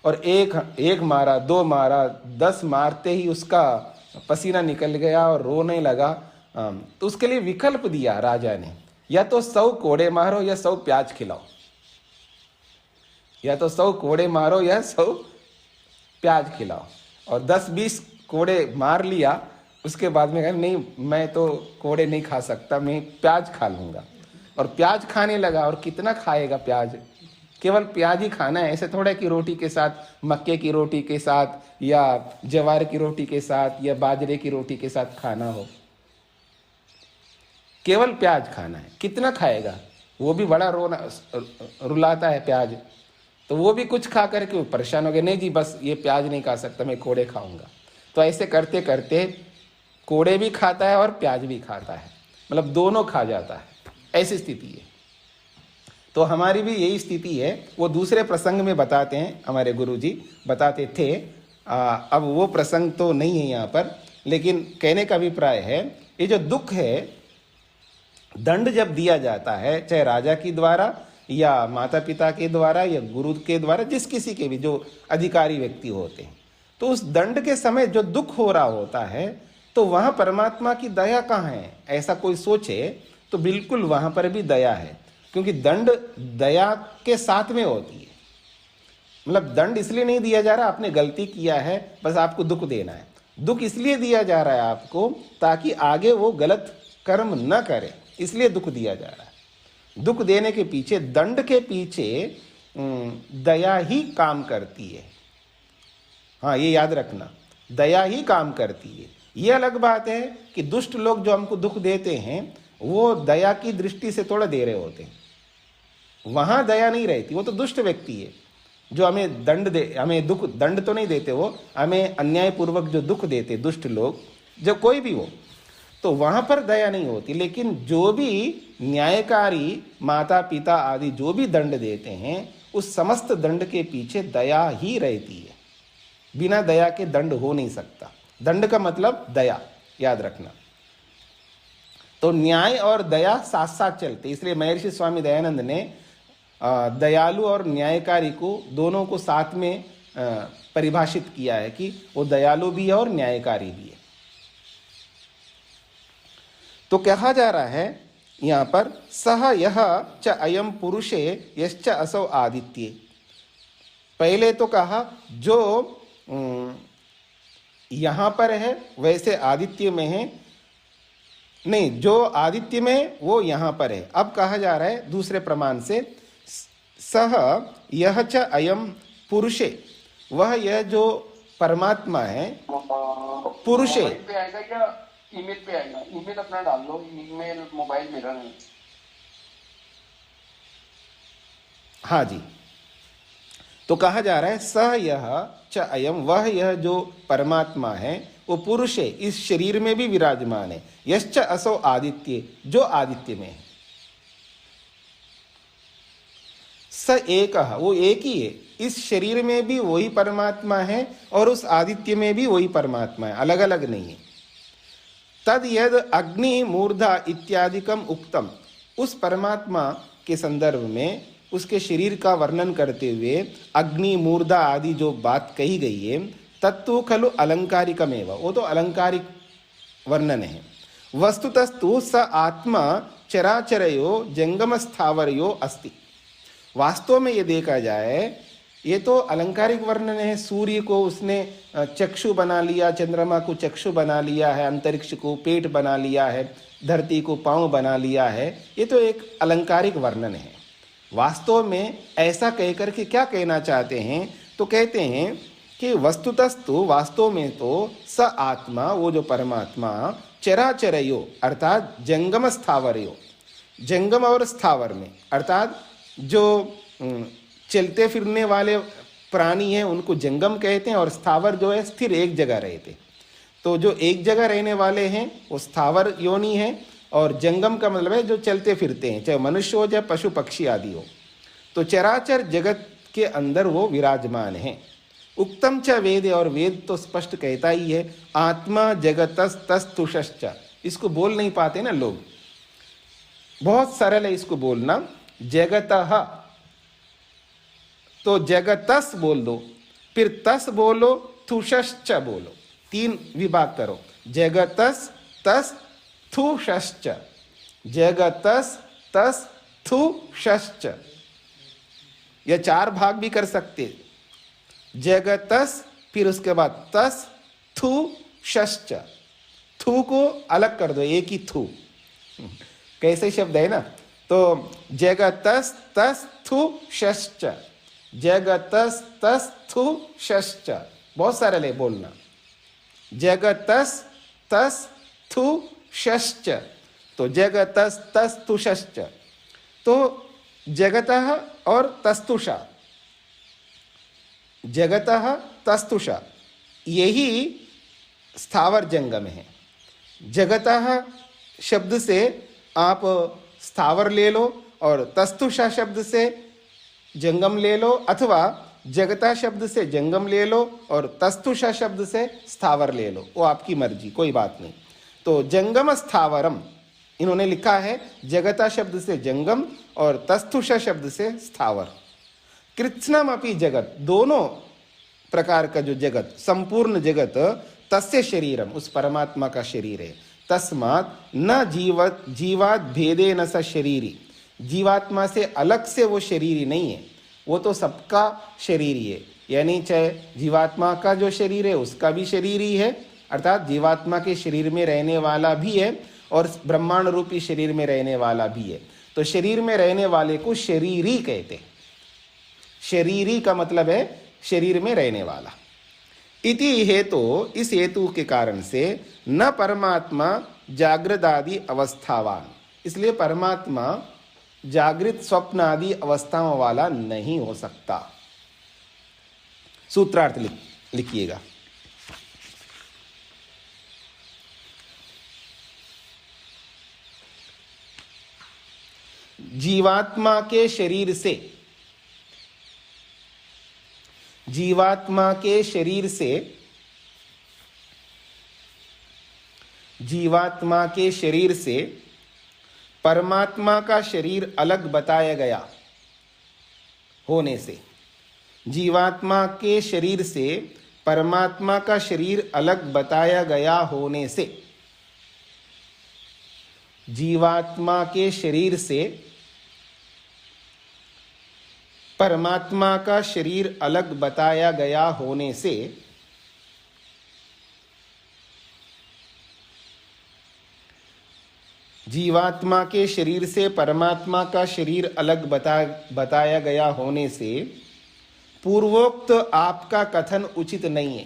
और एक मारा, 2 मारा, 10 मारते ही उसका पसीना निकल गया और रोने लगा। तो उसके लिए विकल्प दिया राजा ने, या तो 100 कोड़े मारो या 100 प्याज खिलाओ। या तो 100 कोड़े मारो या 100 प्याज खिलाओ। और 10-20 कोड़े मार लिया, उसके बाद में कहा नहीं, मैं तो कोड़े नहीं खा सकता, मैं प्याज खा लूंगा। और प्याज खाने लगा। और कितना खाएगा प्याज? केवल प्याज ही खाना है, ऐसे थोड़ा कि रोटी के साथ, मक्के की रोटी के साथ या ज्वार की रोटी के साथ या बाजरे की रोटी के साथ खाना हो। केवल प्याज खाना है। कितना खाएगा? वो भी बड़ा रुलाता है प्याज, तो वो भी कुछ खा करके परेशान हो गए, नहीं जी बस ये प्याज नहीं खा सकता, मैं कोड़े खाऊंगा। तो ऐसे करते करते कोड़े भी खाता है और प्याज भी खाता है, मतलब दोनों खा जाता है। ऐसी स्थिति है। तो हमारी भी यही स्थिति है। वो दूसरे प्रसंग में बताते हैं, हमारे गुरुजी बताते थे। अब वो प्रसंग तो नहीं है यहाँ पर, लेकिन कहने का अभिप्राय है, ये जो दुख है, दंड जब दिया जाता है, चाहे राजा के द्वारा या माता पिता के द्वारा या गुरु के द्वारा, जिस किसी के भी जो अधिकारी व्यक्ति होते हैं, तो उस दंड के समय जो दुख हो रहा होता है, तो वहाँ परमात्मा की दया कहाँ है? ऐसा कोई सोचे तो बिल्कुल वहाँ पर भी दया है, क्योंकि दंड दया के साथ में होती है। मतलब दंड इसलिए नहीं दिया जा रहा आपने गलती किया है बस आपको दुख देना है। दुख इसलिए दिया जा रहा है आपको ताकि आगे वो गलत कर्म न करे, इसलिए दुख दिया जा रहा है। दुख देने के पीछे, दंड के पीछे दया ही काम करती है। हाँ, ये याद रखना, दया ही काम करती है। ये अलग बात है कि दुष्ट लोग जो हमको दुख देते हैं वो दया की दृष्टि से थोड़ा दे रहे होते हैं, वहां दया नहीं रहती। वो तो दुष्ट व्यक्ति है जो हमें हमें दुख, दंड तो नहीं देते, वो हमें अन्यायपूर्वक जो दुख देते दुष्ट लोग, जो कोई भी हो, तो वहां पर दया नहीं होती। लेकिन जो भी न्यायकारी माता पिता आदि जो भी दंड देते हैं, उस समस्त दंड के पीछे दया ही रहती है। बिना दया के दंड हो नहीं सकता। दंड का मतलब दया, याद रखना। तो न्याय और दया साथ साथ चलते, इसलिए महर्षि स्वामी दयानंद ने दयालु और न्यायकारी को, दोनों को साथ में परिभाषित किया है कि वो दयालु भी है और न्यायकारी भी है। तो कहा जा रहा है यहाँ पर, सह यह च अयम पुरुषे यश्च असौ आदित्य। पहले तो कहा जो यहां पर है, वैसे आदित्य में है नहीं, जो आदित्य में वो यहां पर है। अब कहा जा रहा है दूसरे प्रमाण से, सह यह च अयम पुरुषे, वह यह जो परमात्मा है पुरुषे। मोबाइल पे आएगा या ईमेल पे आएगा? ईमेल अपना डाल लो, ईमेल मोबाइल मेरा नहीं। हाँ जी, तो कहा जा रहा है सह यह च अयम, वह यह जो परमात्मा है वो पुरुष है, इस शरीर में भी विराजमान है। यश्च असो आदित्य, जो आदित्य में है। स एक, वो एक ही है, इस शरीर में भी वही परमात्मा है और उस आदित्य में भी वही परमात्मा है, अलग अलग नहीं है। तद यद अग्नि मूर्धा इत्यादिकम उक्तम, उस परमात्मा के संदर्भ में उसके शरीर का वर्णन करते हुए अग्नि मूर्धा आदि जो बात कही गई है, तत्तु खलु अलंकारिकमेव, वो तो अलंकारिक वर्णन है। वस्तुतस्तु स आत्मा चराचरयो जंगम स्थावरयो अस्ति, वास्तव में ये देखा जाए ये तो अलंकारिक वर्णन है। सूर्य को उसने चक्षु बना लिया, चंद्रमा को चक्षु बना लिया है, अंतरिक्ष को पेट बना लिया है, धरती को पांव बना लिया है, ये तो एक अलंकारिक वर्णन है। वास्तव में ऐसा कहकर के क्या कहना चाहते हैं, तो कहते हैं कि वस्तुतस्तु, वास्तव में तो स आत्मा, वो जो परमात्मा, चराचरयो अर्थात जंगम स्थावरयो, जंगम और स्थावर में अर्थात जो चलते फिरने वाले प्राणी हैं उनको जंगम कहते हैं, और स्थावर जो है स्थिर एक जगह रहते। तो जो एक जगह रहने वाले हैं वो स्थावर योनि है, और जंगम का मतलब है जो चलते फिरते हैं, चाहे मनुष्य हो चाहे पशु पक्षी आदि हो। तो चराचर जगत के अंदर वो विराजमान है। उक्तम च वेद, और वेद तो स्पष्ट कहता ही है, आत्मा जगतस तस्तुषश्च। इसको बोल नहीं पाते ना लोग, बहुत सरल है इसको बोलना। जगतः, तो जगतस बोल दो, फिर तस बोलो, थुषश्च बोलो, तीन विभाग करो। जगतस तस थुषश्च, जगतस तस थुषश्च, यह चार भाग भी कर सकते। जगतस, फिर उसके बाद तस थुषश्च, थू को अलग कर दो, एक ही थू, कैसे शब्द है ना। तो जगतस तस थुषश्च, जगतस तस थुषश्च, बहुत सारे ले बोलना। जगतस तस थुषश्च, तो जगतस तस थुषश्च, तो जगतः और तस्तुषा, जगतः तस्तुषा, यही स्थावर जंगम है। जगतः शब्द से आप स्थावर ले लो, और तस्तुषा शब्द से जंगम ले लो, अथवा जगता शब्द से जंगम ले लो और तस्तुषा शब्द से स्थावर ले लो, वो आपकी मर्जी, कोई बात नहीं। तो जंगम स्थावरम इन्होंने लिखा है, जगता शब्द से जंगम और तस्तुषा शब्द से स्थावर। कृत्स्नम अपि जगत, दोनों प्रकार का जो जगत, संपूर्ण जगत, तस्य शरीरम, उस परमात्मा का शरीर है। तस्मात् न जीवात भेदे न स शरीरी, जीवात्मा से अलग से वो शरीर ही नहीं है, वो तो सबका शरीर ही है। यानी चाहे जीवात्मा का जो शरीर है उसका भी शरीर ही है, अर्थात जीवात्मा के शरीर में रहने वाला भी है और ब्रह्मांड रूपी शरीर में रहने वाला भी है। तो शरीर में रहने वाले को शरीरी कहते हैं। शरीरी का मतलब है शरीर में रहने वाला। इति हेतु, इस हेतु के कारण से न परमात्मा जागृत आदि अवस्थावान, इसलिए परमात्मा जागृत स्वप्न आदि अवस्थाओं वाला नहीं हो सकता। सूत्रार्थ लिखिएगा। जीवात्मा के शरीर से, जीवात्मा के शरीर से, जीवात्मा के शरीर से परमात्मा का शरीर अलग बताया गया होने से, जीवात्मा के शरीर से परमात्मा का शरीर अलग बताया गया होने से, जीवात्मा के शरीर से परमात्मा का शरीर अलग बताया गया होने से जीवात्मा के शरीर से परमात्मा का शरीर अलग बताया गया होने से पूर्वोक्त आपका कथन उचित नहीं है।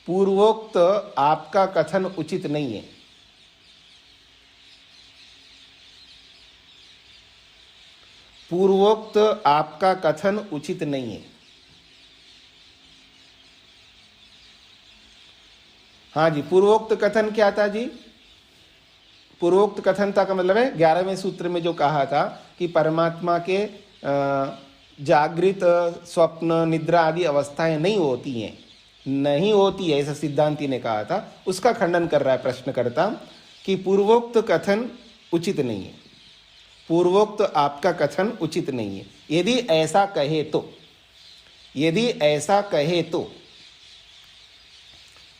पूर्वोक्त आपका कथन उचित नहीं है। पूर्वोक्त आपका कथन उचित नहीं है। हाँ जी, पूर्वोक्त कथन क्या था जी? पूर्वोक्त कथन था का मतलब है 11वें सूत्र में जो कहा था कि परमात्मा के जागृत, स्वप्न, निद्रा आदि अवस्थाएं नहीं होती हैं, नहीं होती है, ऐसा सिद्धांति ने कहा था। उसका खंडन कर रहा है प्रश्नकर्ता कि पूर्वोक्त कथन उचित नहीं है। पूर्वोक्त आपका कथन उचित नहीं है। यदि ऐसा कहे तो, यदि ऐसा कहे तो,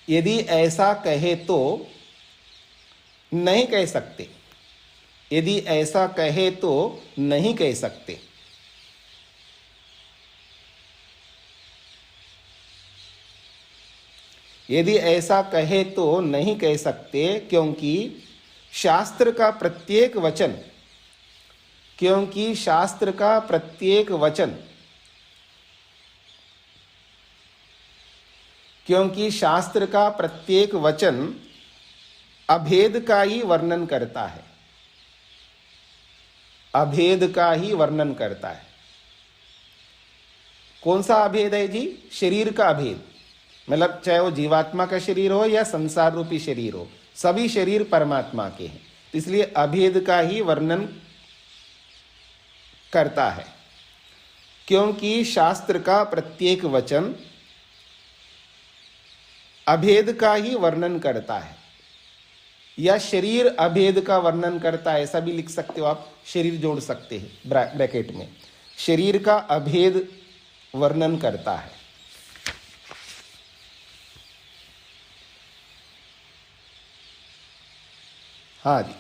यदि ऐसा कहे तो नहीं कह सकते। यदि ऐसा कहे तो नहीं कह सकते। यदि ऐसा कहे तो नहीं कह सकते, क्योंकि शास्त्र का प्रत्येक वचन, क्योंकि शास्त्र का प्रत्येक वचन, क्योंकि शास्त्र का प्रत्येक वचन अभेद का ही वर्णन करता है। अभेद का ही वर्णन करता है। कौन सा अभेद है जी? शरीर का अभेद, मतलब चाहे वो जीवात्मा का शरीर हो या संसार रूपी शरीर हो, सभी शरीर परमात्मा के हैं, इसलिए अभेद का ही वर्णन करता है। क्योंकि शास्त्र का प्रत्येक वचन अभेद का ही वर्णन करता है, या शरीर अभेद का वर्णन करता है, ऐसा भी लिख सकते हो आप, शरीर जोड़ सकते हैं ब्रैकेट में, शरीर का अभेद वर्णन करता है। हाँ जी,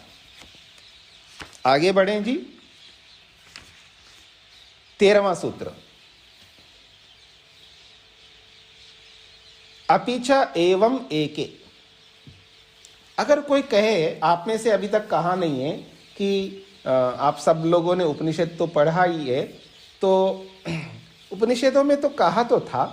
आगे बढ़ें जी। 13वां सूत्र, अपिच एवं एके। अगर कोई कहे, आप में से अभी तक कहा नहीं है कि आप सब लोगों ने उपनिषद तो पढ़ा ही है, तो उपनिषदों में तो कहा तो था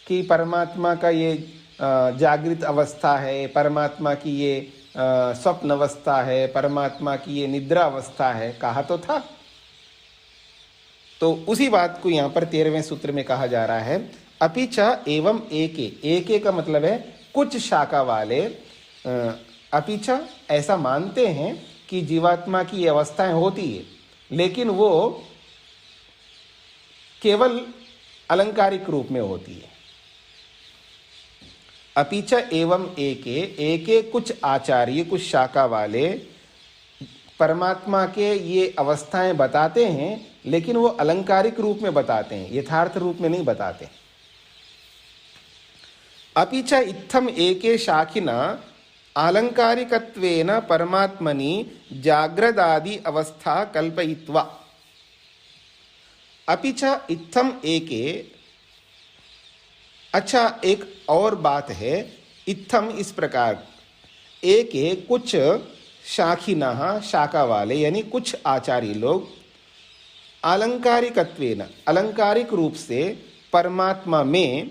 कि परमात्मा का ये जागृत अवस्था है, परमात्मा की ये स्वप्न अवस्था है, परमात्मा की ये निद्रा अवस्था है, कहा तो था। तो उसी बात को यहाँ पर 13वें सूत्र में कहा जा रहा है, अपिच एवं एके। एके का मतलब है कुछ शाखा वाले अपिच ऐसा मानते हैं कि जीवात्मा की ये अवस्थाएं होती है, लेकिन वो केवल अलंकारिक रूप में होती है। अपिच एवं एके, एके कुछ आचार्य, कुछ शाखा वाले परमात्मा के ये अवस्थाएं बताते हैं, लेकिन वो अलंकारिक रूप में बताते हैं, यथार्थ रूप में नहीं बताते। अपिच इत्थम एके शाखिना आलंकारिकत्वेन परमात्मनि जाग्रदादि अवस्था कल्पयित्वा। अपिच इत्थम एके, अच्छा एक और बात है, इत्थम इस प्रकार, एके कुछ शाखिना, शाखा वाले यानी कुछ आचार्य लोग, आलंकारिकत्वेन अलंकारिक रूप से परमात्मा में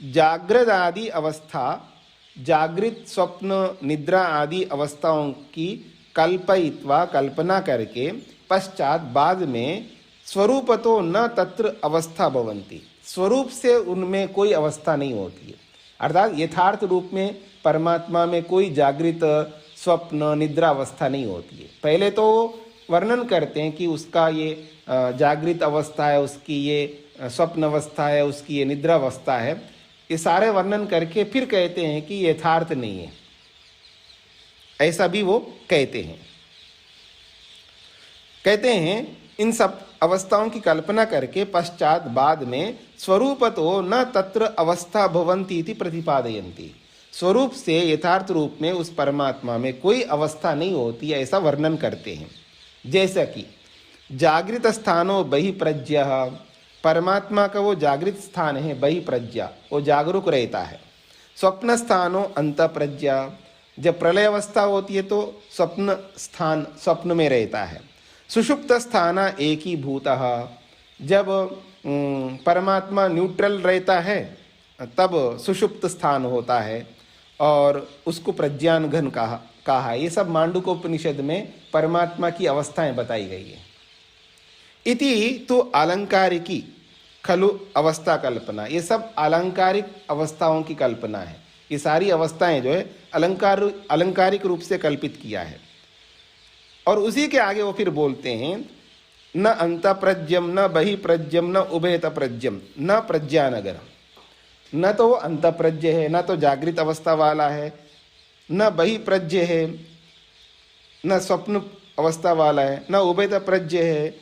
जागृत आदि अवस्था, जागृत, स्वप्न, निद्रा आदि अवस्थाओं की कल्पयित्वा, कल्पना करके, पश्चात बाद में स्वरूपतो न तत्र अवस्था भवन्ति, स्वरूप से उनमें कोई अवस्था नहीं होती है। अर्थात यथार्थ रूप में परमात्मा में कोई जागृत, स्वप्न, निद्रा अवस्था नहीं होती है। पहले तो वर्णन करते हैं कि उसका ये जागृत अवस्था है, उसकी ये स्वप्न अवस्था है, उसकी ये निद्रा अवस्था है, ये सारे वर्णन करके फिर कहते हैं कि यथार्थ नहीं है, ऐसा भी वो कहते हैं। कहते हैं इन सब अवस्थाओं की कल्पना करके पश्चात बाद में स्वरूपतो न तत्र अवस्था भवन्ति इति प्रतिपादयन्ति, स्वरूप से यथार्थ रूप में उस परमात्मा में कोई अवस्था नहीं होती, ऐसा वर्णन करते हैं। जैसा कि जागृत स्थानो बहिप्रज्ञ, परमात्मा का वो जागृत स्थान है बहिप्रज्ञा, वो जागरूक रहता है। स्वप्न स्थानो अंतप्रज्ञा, जब प्रलय अवस्था होती है तो स्वप्न स्थान स्वप्न में रहता है। सुषुप्त स्थान एकीभूतः, जब परमात्मा न्यूट्रल रहता है तब सुषुप्त स्थान होता है और उसको प्रज्ञान घन कहा। ये सब मांडूकोपनिषद में परमात्मा की अवस्थाएं बताई गई है। इति तो अलंकारिकी खलु अवस्था कल्पना, ये सब अलंकारिक अवस्थाओं की कल्पना है। ये सारी अवस्थाएं जो है अलंकारिक रूप से कल्पित किया है। और उसी के आगे वो फिर बोलते हैं न अंतप्रज्ञम न बहिप्रज्ञम न उभयत प्रज्ञम न प्रज्ञानगर। न तो वो अंतप्रज्ञ है, न तो जागृत अवस्था वाला है, न बहिप्रज्ञ है, न स्वप्न अवस्था वाला है, न उभयत प्रज्ञ है,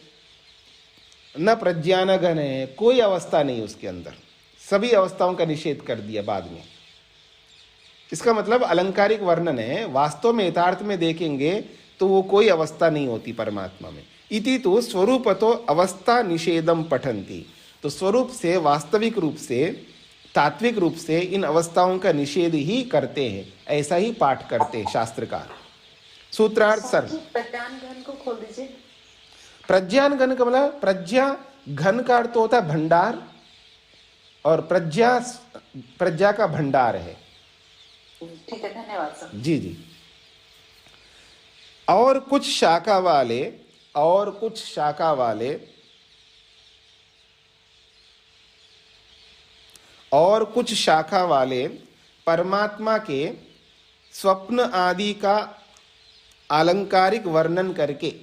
न प्रज्ञानघन है। कोई अवस्था नहीं उसके अंदर, सभी अवस्थाओं का निषेध कर दिया बाद में। इसका मतलब अलंकारिक वर्णन है, वास्तव में यथार्थ में देखेंगे तो वो कोई अवस्था नहीं होती परमात्मा में। इति तो स्वरूपतो अवस्था निषेधम पठन्ति, तो स्वरूप से, वास्तविक रूप से, तात्विक रूप से इन अवस्थाओं का निषेध ही करते हैं, ऐसा ही पाठ करते हैं शास्त्रकार। सूत्रार्थ सर प्रज्ञान घन को खोल दीजिए। प्रज्ञान घन का मतलब, प्रज्ञा घन का अर्थ होता है भंडार, और प्रज्ञा का भंडार है। ठीक है, धन्यवाद सर। जी जी। और कुछ शाखा वाले परमात्मा के स्वप्न आदि का अलंकारिक वर्णन करके,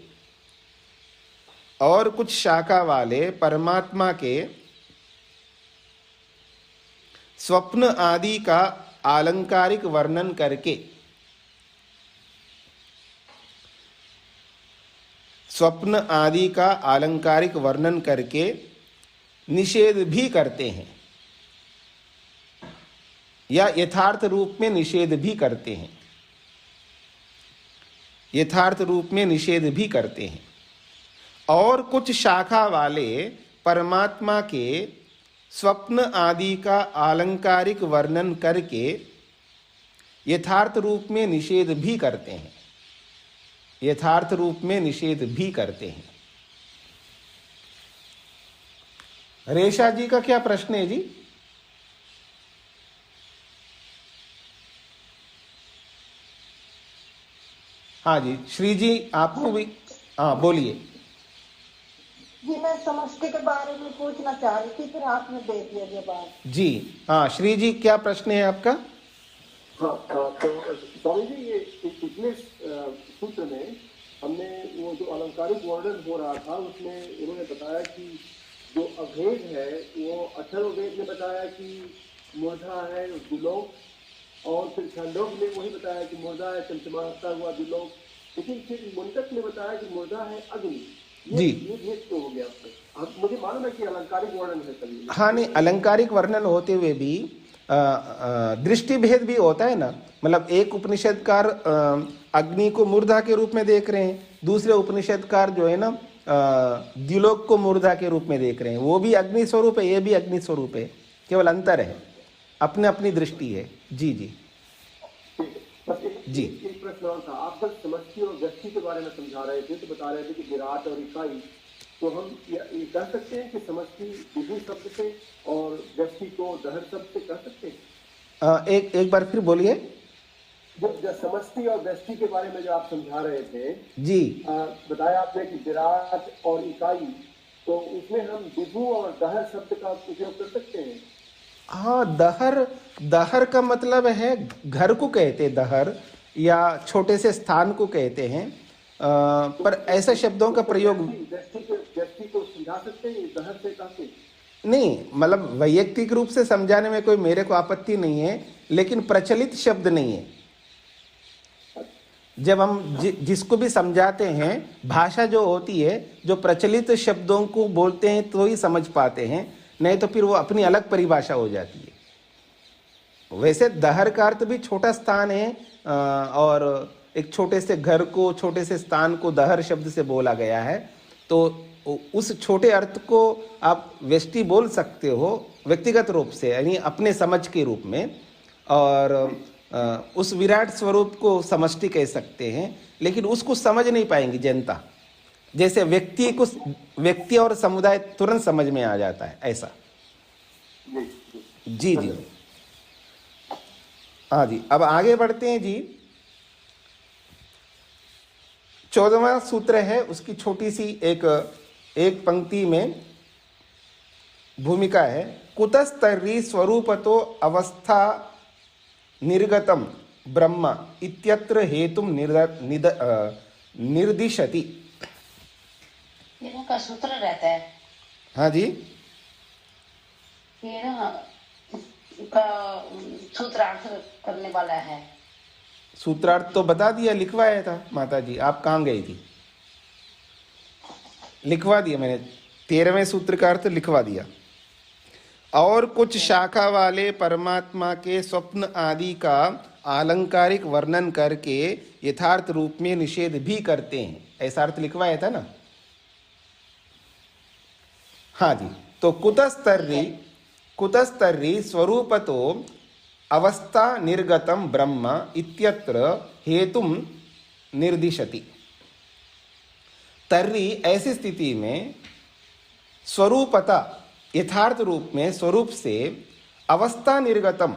और कुछ शाखा वाले परमात्मा के स्वप्न आदि का अलंकारिक वर्णन करके, स्वप्न आदि का अलंकारिक वर्णन करके निषेध भी करते हैं, या यथार्थ रूप में निषेध भी करते हैं, यथार्थ रूप में निषेध भी करते हैं। और कुछ शाखा वाले परमात्मा के स्वप्न आदि का अलंकारिक वर्णन करके यथार्थ रूप में निषेध भी करते हैं, यथार्थ रूप में निषेध भी करते हैं। रेशा जी का क्या प्रश्न है जी? हाँ जी, श्री जी आपको भी, हाँ बोलिए। जी मैं समष्टि के बारे में पूछना चाह रही थी, फिर आपने दे दिया जवाब। जी हाँ, श्री जी क्या प्रश्न है आपका? हाँ, तो स्वामी जी ये पिछले सूत्र में हमने वो जो अलंकारिक वर्णन हो रहा था उसमें उन्होंने बताया कि जो अभेद है वो अथर्ववेद ने बताया कि मूर्धा है दुलोक, और फिर छांदोग्य ने वही बताया कि मूर्धा है चमचमाता हुआ दुलोक, लेकिन फिर मुंडक ने बताया कि मूर्धा है अग्नि। ये भेद क्यों हो गया? अब मुझे मालूम है कि अलंकारिक वर्णन है सभी। हाँ नहीं, अलंकारिक वर्णन होते हुए भी दृष्टि भेद भी होता है ना। मतलब एक उपनिषदकार अग्नि को मूर्धा के रूप में देख रहे हैं, दूसरे उपनिषदकार जो है ना द्युलोक को मूर्धा के रूप में देख रहे हैं। वो भी अग्नि स्वरूप है, ये भी अग्नि स्वरूप है, केवल अंतर है, अपने अपनी दृष्टि है। जी जी जी। एक प्रश्न और था, आप जब समष्टि और व्यष्टि के बारे में समझा रहे थे तो बता रहे थे कि विराट और इकाई, तो हम ये कह सकते हैं कि समष्टि विभु शब्द से और व्यष्टि को दहर शब्द से कह सकते हैं? एक बार फिर बोलिए। जो समष्टि और व्यष्टि के बारे में जो आप समझा रहे थे जी, बताया आपने कि विराट और इकाई, तो उसमें हम विभु और दहर शब्द का उपयोग कर सकते हैं? हाँ, दहर का मतलब है घर को कहते हैं दहर, या छोटे से स्थान को कहते हैं, पर ऐसा शब्दों का प्रयोग व्यक्ति को समझा सकते हैं दहर से काफी नहीं। मतलब वैयक्तिक रूप से समझाने में कोई मेरे को आपत्ति नहीं है, लेकिन प्रचलित शब्द नहीं है। जब हम जिसको भी समझाते हैं, भाषा जो होती है, जो प्रचलित शब्दों को बोलते हैं तो ही समझ पाते हैं, नहीं तो फिर वो अपनी अलग परिभाषा हो जाती है। वैसे दहर का अर्थ भी छोटा स्थान है, और एक छोटे से घर को, छोटे से स्थान को दहर शब्द से बोला गया है, तो उस छोटे अर्थ को आप व्यष्टि बोल सकते हो व्यक्तिगत रूप से, यानी अपने समझ के रूप में। और उस विराट स्वरूप को समष्टि कह सकते हैं, लेकिन उसको समझ नहीं पाएंगी जनता। जैसे व्यक्ति और समुदाय तुरंत समझ में आ जाता है, ऐसा। जी जी, हाँ जी। अब आगे बढ़ते हैं जी। 14वां सूत्र है, उसकी छोटी सी एक पंक्ति में भूमिका है। कुतस्तर्हि स्वरूपतो अवस्था निर्गतम ब्रह्म इत्यत्र हेतुम निर्दिशति। ये ना का सूत्र रहता है। हाँ जी, ये ना का सूत्रार्थ करने वाला है। सूत्रार्थ तो बता दिया, लिखवाया था माता जी, आप कहाँ गई थी? लिखवा दिया मैंने, 13वें सूत्र का अर्थ लिखवा दिया। और कुछ शाखा वाले परमात्मा के स्वप्न आदि का आलंकारिक वर्णन करके यथार्थ रूप में निषेध भी करते हैं, ऐसा अर्थ लिखवाया था ना। हाँ जी, तो कुतस्तर्हि स्वरूपतो अवस्था निर्गतम ब्रह्म इत्यत्र हेतुम निर्दिशति। तर्हि ऐसी स्थिति में स्वरूपता, यथार्थ रूप में स्वरूप से अवस्था निर्गतम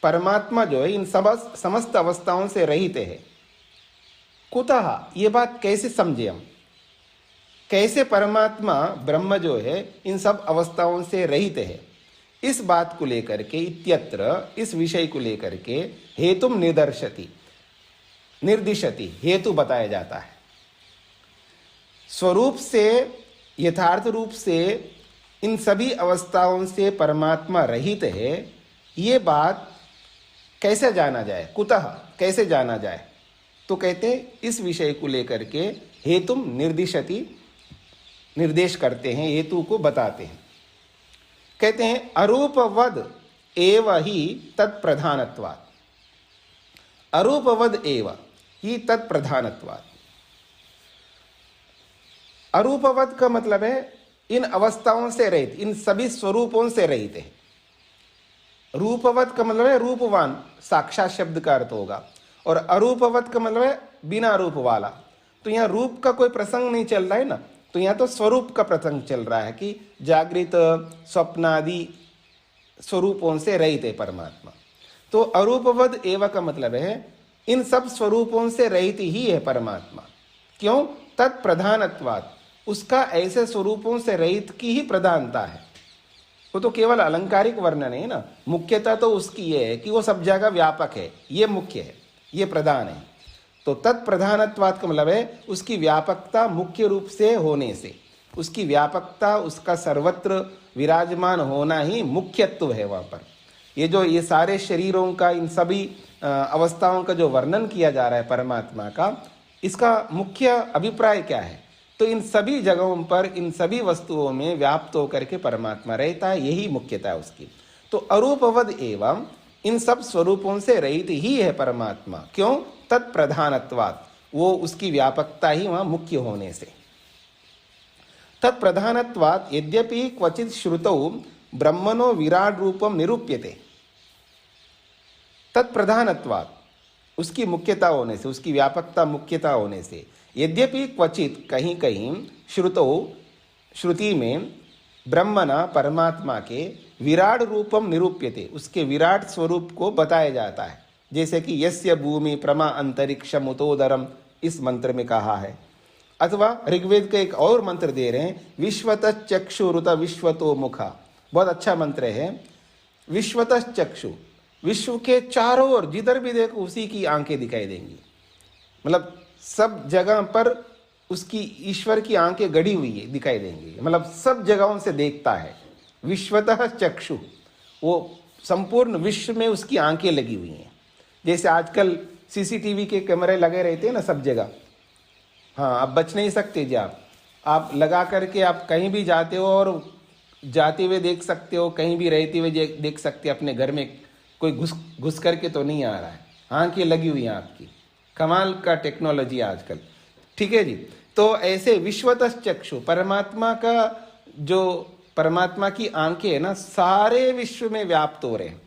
परमात्मा जो है इन समस्त अवस्थाओं से रहित है। कुतः, ये बात कैसे समझे हम? कैसे परमात्मा ब्रह्म जो है इन सब अवस्थाओं से रहित है, इस बात को लेकर के इत्यत्र, इस विषय को लेकर के हेतुम निर्दिशति, हेतु बताया जाता है। स्वरूप से, यथार्थ रूप से इन सभी अवस्थाओं से परमात्मा रहित है, ये बात कैसे जाना जाए? कुतः, कैसे जाना जाए? तो कहते इस विषय को लेकर के हेतुम निर्दिशति, निर्देश करते हैं, हेतु को बताते हैं। कहते हैं अरूपवद एव ही तत्प्रधानत्वात्। अरूपवद एव ही तत्प्रधानत्वात्। अरूपवद का मतलब है इन अवस्थाओं से रहित, इन सभी स्वरूपों से रहित है। रूपवत का मतलब है रूपवान, साक्षात शब्द का अर्थ होगा। और अरूपवत का मतलब है बिना रूप वाला। तो यहाँ रूप का कोई प्रसंग नहीं चल रहा है ना, तो यहाँ तो स्वरूप का प्रसंग चल रहा है कि जागृत स्वप्नादि स्वरूपों से रहित है परमात्मा। तो अरूपवद एव का मतलब है इन सब स्वरूपों से रहित ही है परमात्मा। क्यों? तत्प्रधानत्वात्, उसका ऐसे स्वरूपों से रहित की ही प्रधानता है। वो तो केवल अलंकारिक वर्णन है ना, मुख्यता तो उसकी ये है कि वो सब जगह व्यापक है, ये मुख्य है, ये प्रधान है। तो तत्प्रधानत्वात् का मतलब है उसकी व्यापकता मुख्य रूप से होने से, उसकी व्यापकता, उसका सर्वत्र विराजमान होना ही मुख्यत्व है वहाँ पर। ये सारे शरीरों का, इन सभी अवस्थाओं का जो वर्णन किया जा रहा है परमात्मा का, इसका मुख्य अभिप्राय क्या है? तो इन सभी जगहों पर, इन सभी वस्तुओं में व्याप्त होकर के परमात्मा रहता है, यही मुख्यता है उसकी। तो अरूपवद एवं इन सब स्वरूपों से रहित ही है परमात्मा। क्यों? तत्प्रधानत्वात्, वो उसकी व्यापकता ही वहां मुख्य होने से। तत्प्रधानत्वात् यद्यपि क्वचित श्रुतौ ब्रह्मणो विराट रूपम निरूप्यते। तत्प्रधानत्वात्, उसकी मुख्यता होने से, उसकी व्यापकता मुख्यता होने से, यद्यपि क्वचित, कहीं कहीं, श्रुतौ, श्रुति में, ब्रह्मणा, परमात्मा के विराट रूपम निरूप्यते, उसके विराट स्वरूप को बताया जाता है। जैसे कि यस्य भूमि प्रमा अंतरिक्षम उतोदरम, इस मंत्र में कहा है। अथवा ऋग्वेद का एक और मंत्र दे रहे हैं, विश्वतः चक्षुरुत विश्वतो मुखा, बहुत अच्छा मंत्र है। विश्वतः चक्षु, विश्व के चारों ओर जिधर भी देखो उसी की आंखें दिखाई देंगी। मतलब सब जगह पर उसकी, ईश्वर की आंखें गड़ी हुई है, दिखाई देंगी। मतलब सब जगहों से देखता है। विश्वतः चक्षु, वो संपूर्ण विश्व में उसकी आंखें लगी हुई हैं। जैसे आजकल सीसीटीवी के कैमरे लगे रहते हैं ना सब जगह। हाँ, आप बच नहीं सकते जी। आप लगा करके आप कहीं भी जाते हो और जाते हुए देख सकते हो, कहीं भी रहते हुए देख सकते हो। अपने घर में कोई घुस करके तो नहीं आ रहा है, आंखें लगी हुई हैं आपकी। कमाल का टेक्नोलॉजी आजकल, ठीक है जी। तो ऐसे विश्वतः चक्षु, परमात्मा का जो, परमात्मा की आंखें है ना, सारे विश्व में व्याप्त हो रहे हैं।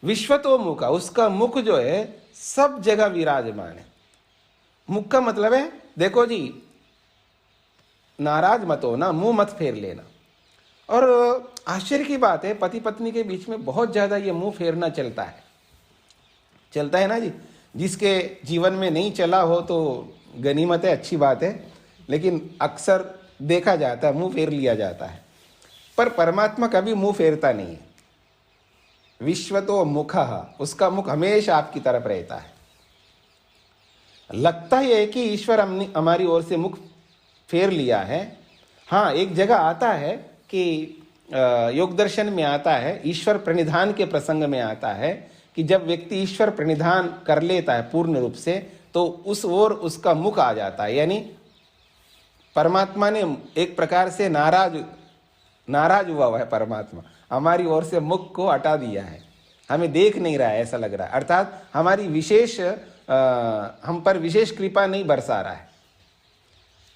विश्वतोमुख, उसका मुख जो है सब जगह विराजमान है। मुख का मतलब है, देखो जी, नाराज मत होना, मुंह मत फेर लेना। और आश्चर्य की बात है, पति पत्नी के बीच में बहुत ज्यादा ये मुंह फेरना चलता है ना जी। जिसके जीवन में नहीं चला हो तो गनीमत है, अच्छी बात है, लेकिन अक्सर देखा जाता है मुंह फेर लिया जाता है। पर परमात्मा कभी मुंह फेरता नहीं है। विश्वतो मुखः, उसका मुख हमेशा आपकी तरफ रहता है। लगता है कि ईश्वर हमारी ओर से मुख फेर लिया है। हाँ, एक जगह आता है कि योग दर्शन में आता है, ईश्वर प्रणिधान के प्रसंग में आता है कि जब व्यक्ति ईश्वर प्रणिधान कर लेता है पूर्ण रूप से, तो उस ओर उसका मुख आ जाता है। यानी परमात्मा ने एक प्रकार से नाराज हुआ है, परमात्मा हमारी ओर से मुख को हटा दिया है, हमें देख नहीं रहा है, ऐसा लग रहा है। अर्थात हमारी हम पर विशेष कृपा नहीं बरसा रहा है।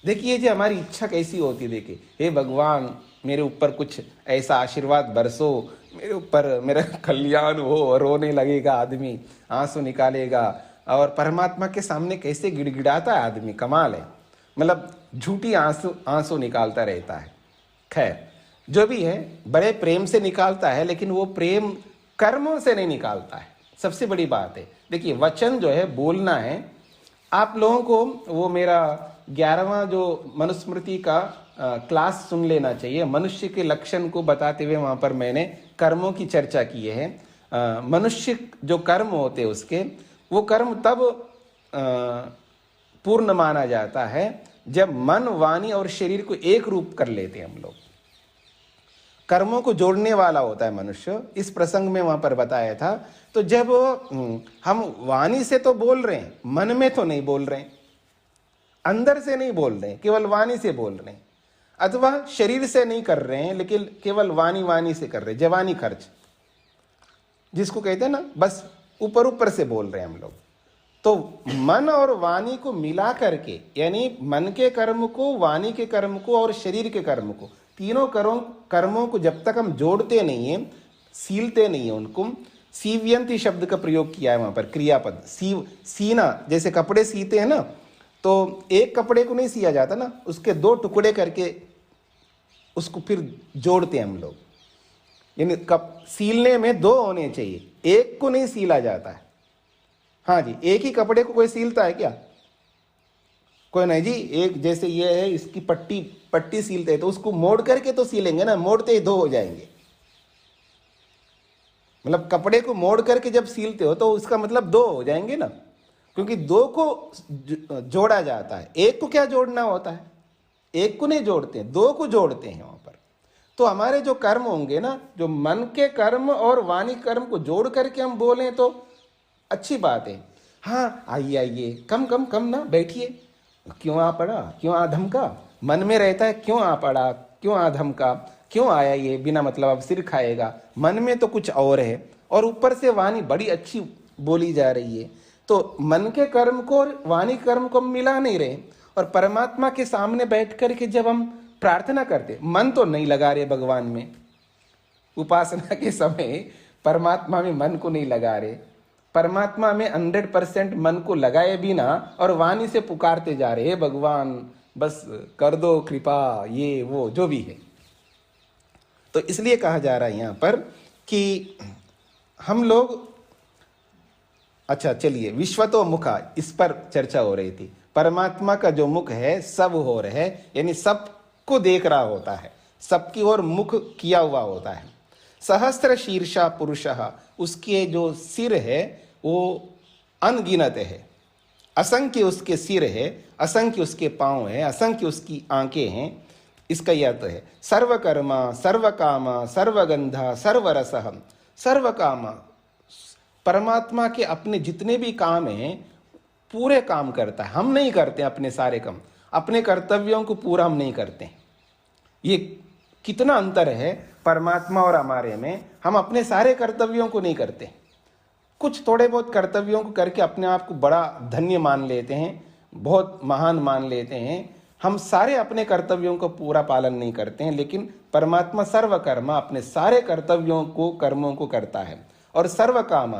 देखिए जी, हमारी इच्छा कैसी होती है। देखिए, हे भगवान, मेरे ऊपर कुछ ऐसा आशीर्वाद बरसो, मेरे ऊपर मेरा कल्याण हो। रोने लगेगा आदमी, आंसू निकालेगा, और परमात्मा के सामने कैसे गिड़गिड़ाता है आदमी, कमाल है। मतलब झूठी आंसू निकालता रहता है। खैर, जो भी है, बड़े प्रेम से निकालता है, लेकिन वो प्रेम कर्मों से नहीं निकालता है। सबसे बड़ी बात है, देखिए, वचन जो है बोलना है। आप लोगों को वो मेरा 11वां जो मनुस्मृति का क्लास सुन लेना चाहिए। मनुष्य के लक्षण को बताते हुए वहां पर मैंने कर्मों की चर्चा की है। मनुष्य जो कर्म होते हैं उसके, वो कर्म तब पूर्ण माना जाता है जब मन, वाणी और शरीर को एक रूप कर लेते हैं हम लोग। कर्मों को जोड़ने वाला होता है मनुष्य। इस प्रसंग में वहां पर बताया था। तो जब हम वाणी से तो बोल रहे हैं, मन में तो नहीं बोल रहे हैं, अंदर से नहीं बोल रहे हैं, केवल वाणी से बोल रहे हैं, अथवा शरीर से नहीं कर रहे हैं, लेकिन केवल वाणी से कर रहे हैं, जवानी खर्च जिसको कहते हैं ना, बस ऊपर ऊपर से बोल रहे हैं हम लोग। तो मन और वाणी को मिला करके, यानी मन के कर्म को, वाणी के कर्म को और शरीर के कर्म को, तीनों कर्मों को जब तक हम जोड़ते नहीं है, सीलते नहीं है उनको, सीव्यंती शब्द का प्रयोग किया है वहां पर, क्रियापद। सीना, जैसे कपड़े सीते हैं ना, तो एक कपड़े को नहीं सिया जाता ना, उसके 2 टुकड़े करके उसको फिर जोड़ते हैं हम लोग। यानी सीलने में 2 होने चाहिए, एक को नहीं सीला जाता है। हाँ जी, एक ही कपड़े को कोई सीलता है क्या? कोई नहीं जी। एक जैसे ये है, इसकी पट्टी सीलते हैं तो उसको मोड़ करके तो सीलेंगे ना, मोड़ते ही 2 हो जाएंगे। मतलब कपड़े को मोड़ करके जब सीलते हो तो उसका मतलब 2 हो जाएंगे ना, क्योंकि 2 को जोड़ा जाता है। एक को क्या जोड़ना होता है? एक को नहीं जोड़ते हैं, 2 को जोड़ते हैं वहां पर। तो हमारे जो कर्म होंगे ना, जो मन के कर्म और वाणी कर्म को जोड़ करके हम बोलें तो अच्छी बात है। हाँ, आइए, कम ना बैठिए, क्यों आ पड़ा, क्यों आ धमका, मन में रहता है क्यों आ पड़ा, क्यों आ धमका, क्यों आया ये, बिना मतलब अब सिर खाएगा। मन में तो कुछ और है, और ऊपर से वाणी बड़ी अच्छी बोली जा रही है। तो मन के कर्म को और वाणी कर्म को हम मिला नहीं रहे। और परमात्मा के सामने बैठ करके जब हम प्रार्थना करते, मन तो नहीं लगा रहे भगवान में, उपासना के समय परमात्मा में मन को नहीं लगा रहे, परमात्मा में 100% मन को लगाए बिना और वाणी से पुकारते जा रहे, हे भगवान बस कर दो कृपा, ये वो जो भी है। तो इसलिए कहा जा रहा है यहाँ पर कि हम लोग, अच्छा चलिए, विश्वतो मुखा, इस पर चर्चा हो रही थी। परमात्मा का जो मुख है सब हो रहा है, यानी सबको देख रहा होता है, सबकी ओर मुख किया हुआ होता है। सहस्त्र शीर्षा पुरुषः, उसके जो सिर है वो अनगिनत है, असंख्य उसके सिर है, असंख्य उसके पांव है, असंख्य उसकी आंखें हैं। इसका यह अर्थ है सर्वकर्मा सर्वकामा सर्वगंधा सर्वरसः। सर्वकामा, परमात्मा के अपने जितने भी काम हैं पूरे काम करता है। हम नहीं करते अपने सारे काम, अपने कर्तव्यों को पूरा हम नहीं करते। ये कितना अंतर है परमात्मा और हमारे में। हम अपने सारे कर्तव्यों को नहीं करते, कुछ थोड़े बहुत कर्तव्यों को करके अपने आप को बड़ा धन्य मान लेते हैं, बहुत महान मान लेते हैं। हम सारे अपने कर्तव्यों को पूरा पालन नहीं करते हैं, लेकिन परमात्मा सर्वकर्मा अपने सारे कर्तव्यों को, कर्मों को करता है। और सर्व काम,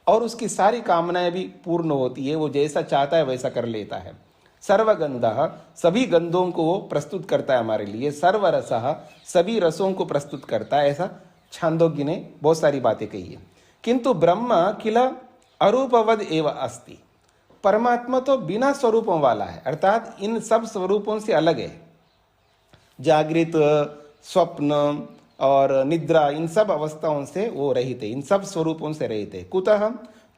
और उसकी सारी कामनाएं भी पूर्ण होती है, वो जैसा चाहता है वैसा कर लेता है। सर्वगंधः, सभी गंधों को वो प्रस्तुत करता है हमारे लिए। सर्वरसः, सभी रसों को प्रस्तुत करता है, ऐसा छांदोग्य ने बहुत सारी बातें कही है। किंतु ब्रह्म किल अरूपवद एव अस्ति, परमात्मा तो बिना स्वरूपों वाला है, अर्थात इन सब स्वरूपों से अलग है। जागृत, स्वप्न और निद्रा, इन सब अवस्थाओं से वो रहित है, इन सब स्वरूपों से रहित है। कुतः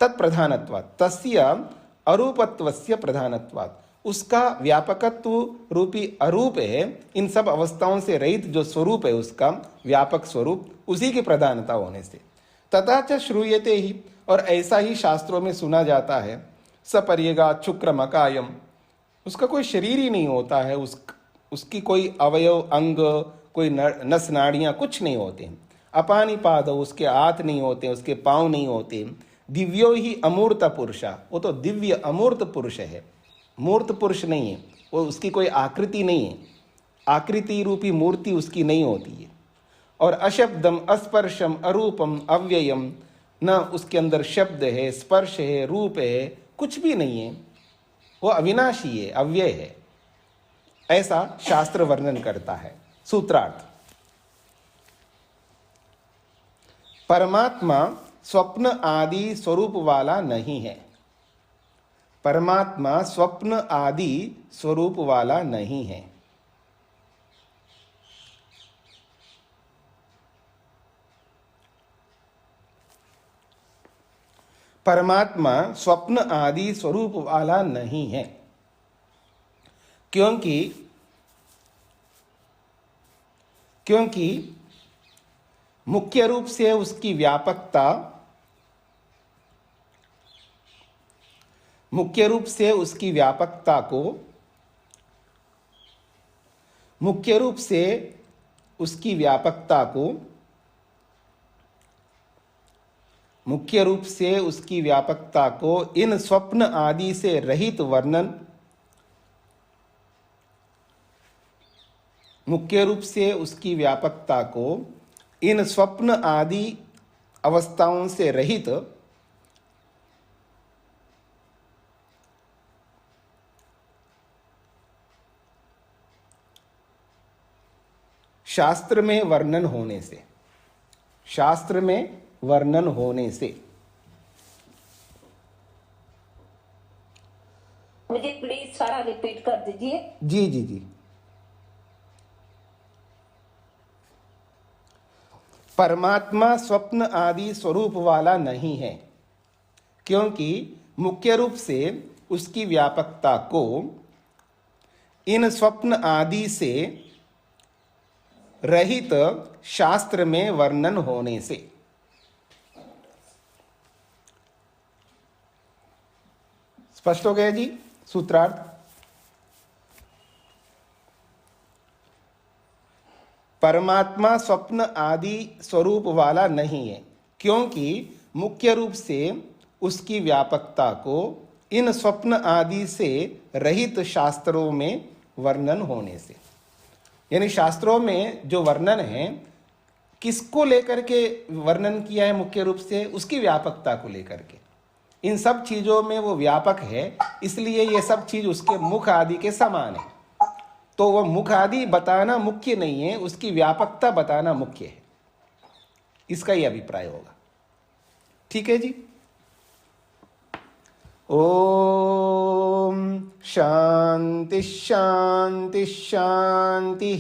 तत्प्रधानत्वात्, तस्य अरूपत्वस्य प्रधानत्वात्, उसका व्यापकत्व रूपी अरूप है, इन सब अवस्थाओं से रहित जो स्वरूप है उसका व्यापक स्वरूप, उसी की प्रधानता होने से। तथा च श्रूयते ही, और ऐसा ही शास्त्रों में सुना जाता है। सपर्यगात् शुक्रमकायम, उसका कोई शरीर ही नहीं होता है, उसकी कोई अवयव अंग, कोई नस नाड़ियाँ कुछ नहीं होते हैं। अपानिपाद, उसके हाथ नहीं होते, उसके पाँव नहीं होते। दिव्यो ही अमूर्त पुरुषा, वो तो दिव्य अमूर्त पुरुष है, मूर्त पुरुष नहीं है वो, उसकी कोई आकृति नहीं है, आकृति रूपी मूर्ति उसकी नहीं होती है। और अशब्दम अस्पर्शम अरूपम अव्ययम, न उसके अंदर शब्द है, स्पर्श है, रूप है, कुछ भी नहीं है, वो अविनाशी है, अव्यय है, ऐसा शास्त्र वर्णन करता है। सूत्रार्थ, परमात्मा स्वप्न आदि स्वरूप वाला नहीं है। परमात्मा स्वप्न आदि स्वरूप वाला नहीं है। परमात्मा स्वप्न आदि स्वरूप वाला नहीं है, क्योंकि मुख्य रूप से उसकी व्यापकता, मुख्य रूप से उसकी व्यापकता को, मुख्य रूप से उसकी व्यापकता को, मुख्य रूप से उसकी व्यापकता को इन स्वप्न आदि से रहित वर्णन, मुख्य रूप से उसकी व्यापकता को इन स्वप्न आदि अवस्थाओं से रहित शास्त्र में वर्णन होने से, शास्त्र में वर्णन होने से। मुझे प्लीज सारा रिपीट कर दीजिए। जी जी जी। परमात्मा स्वप्न आदि स्वरूप वाला नहीं है, क्योंकि मुख्य रूप से उसकी व्यापकता को इन स्वप्न आदि से रहित शास्त्र में वर्णन होने से। स्पष्ट हो गया जी सूत्रार्थ? परमात्मा स्वप्न आदि स्वरूप वाला नहीं है, क्योंकि मुख्य रूप से उसकी व्यापकता को इन स्वप्न आदि से रहित शास्त्रों में वर्णन होने से। यानी शास्त्रों में जो वर्णन है, किसको लेकर के वर्णन किया है? मुख्य रूप से उसकी व्यापकता को लेकर के। इन सब चीजों में वो व्यापक है, इसलिए ये सब चीज उसके मुख आदि के समान है। तो वो मुख आदि बताना मुख्य नहीं है, उसकी व्यापकता बताना मुख्य है, इसका ही अभिप्राय होगा। ठीक है जी। ओम शांति शांति शांति।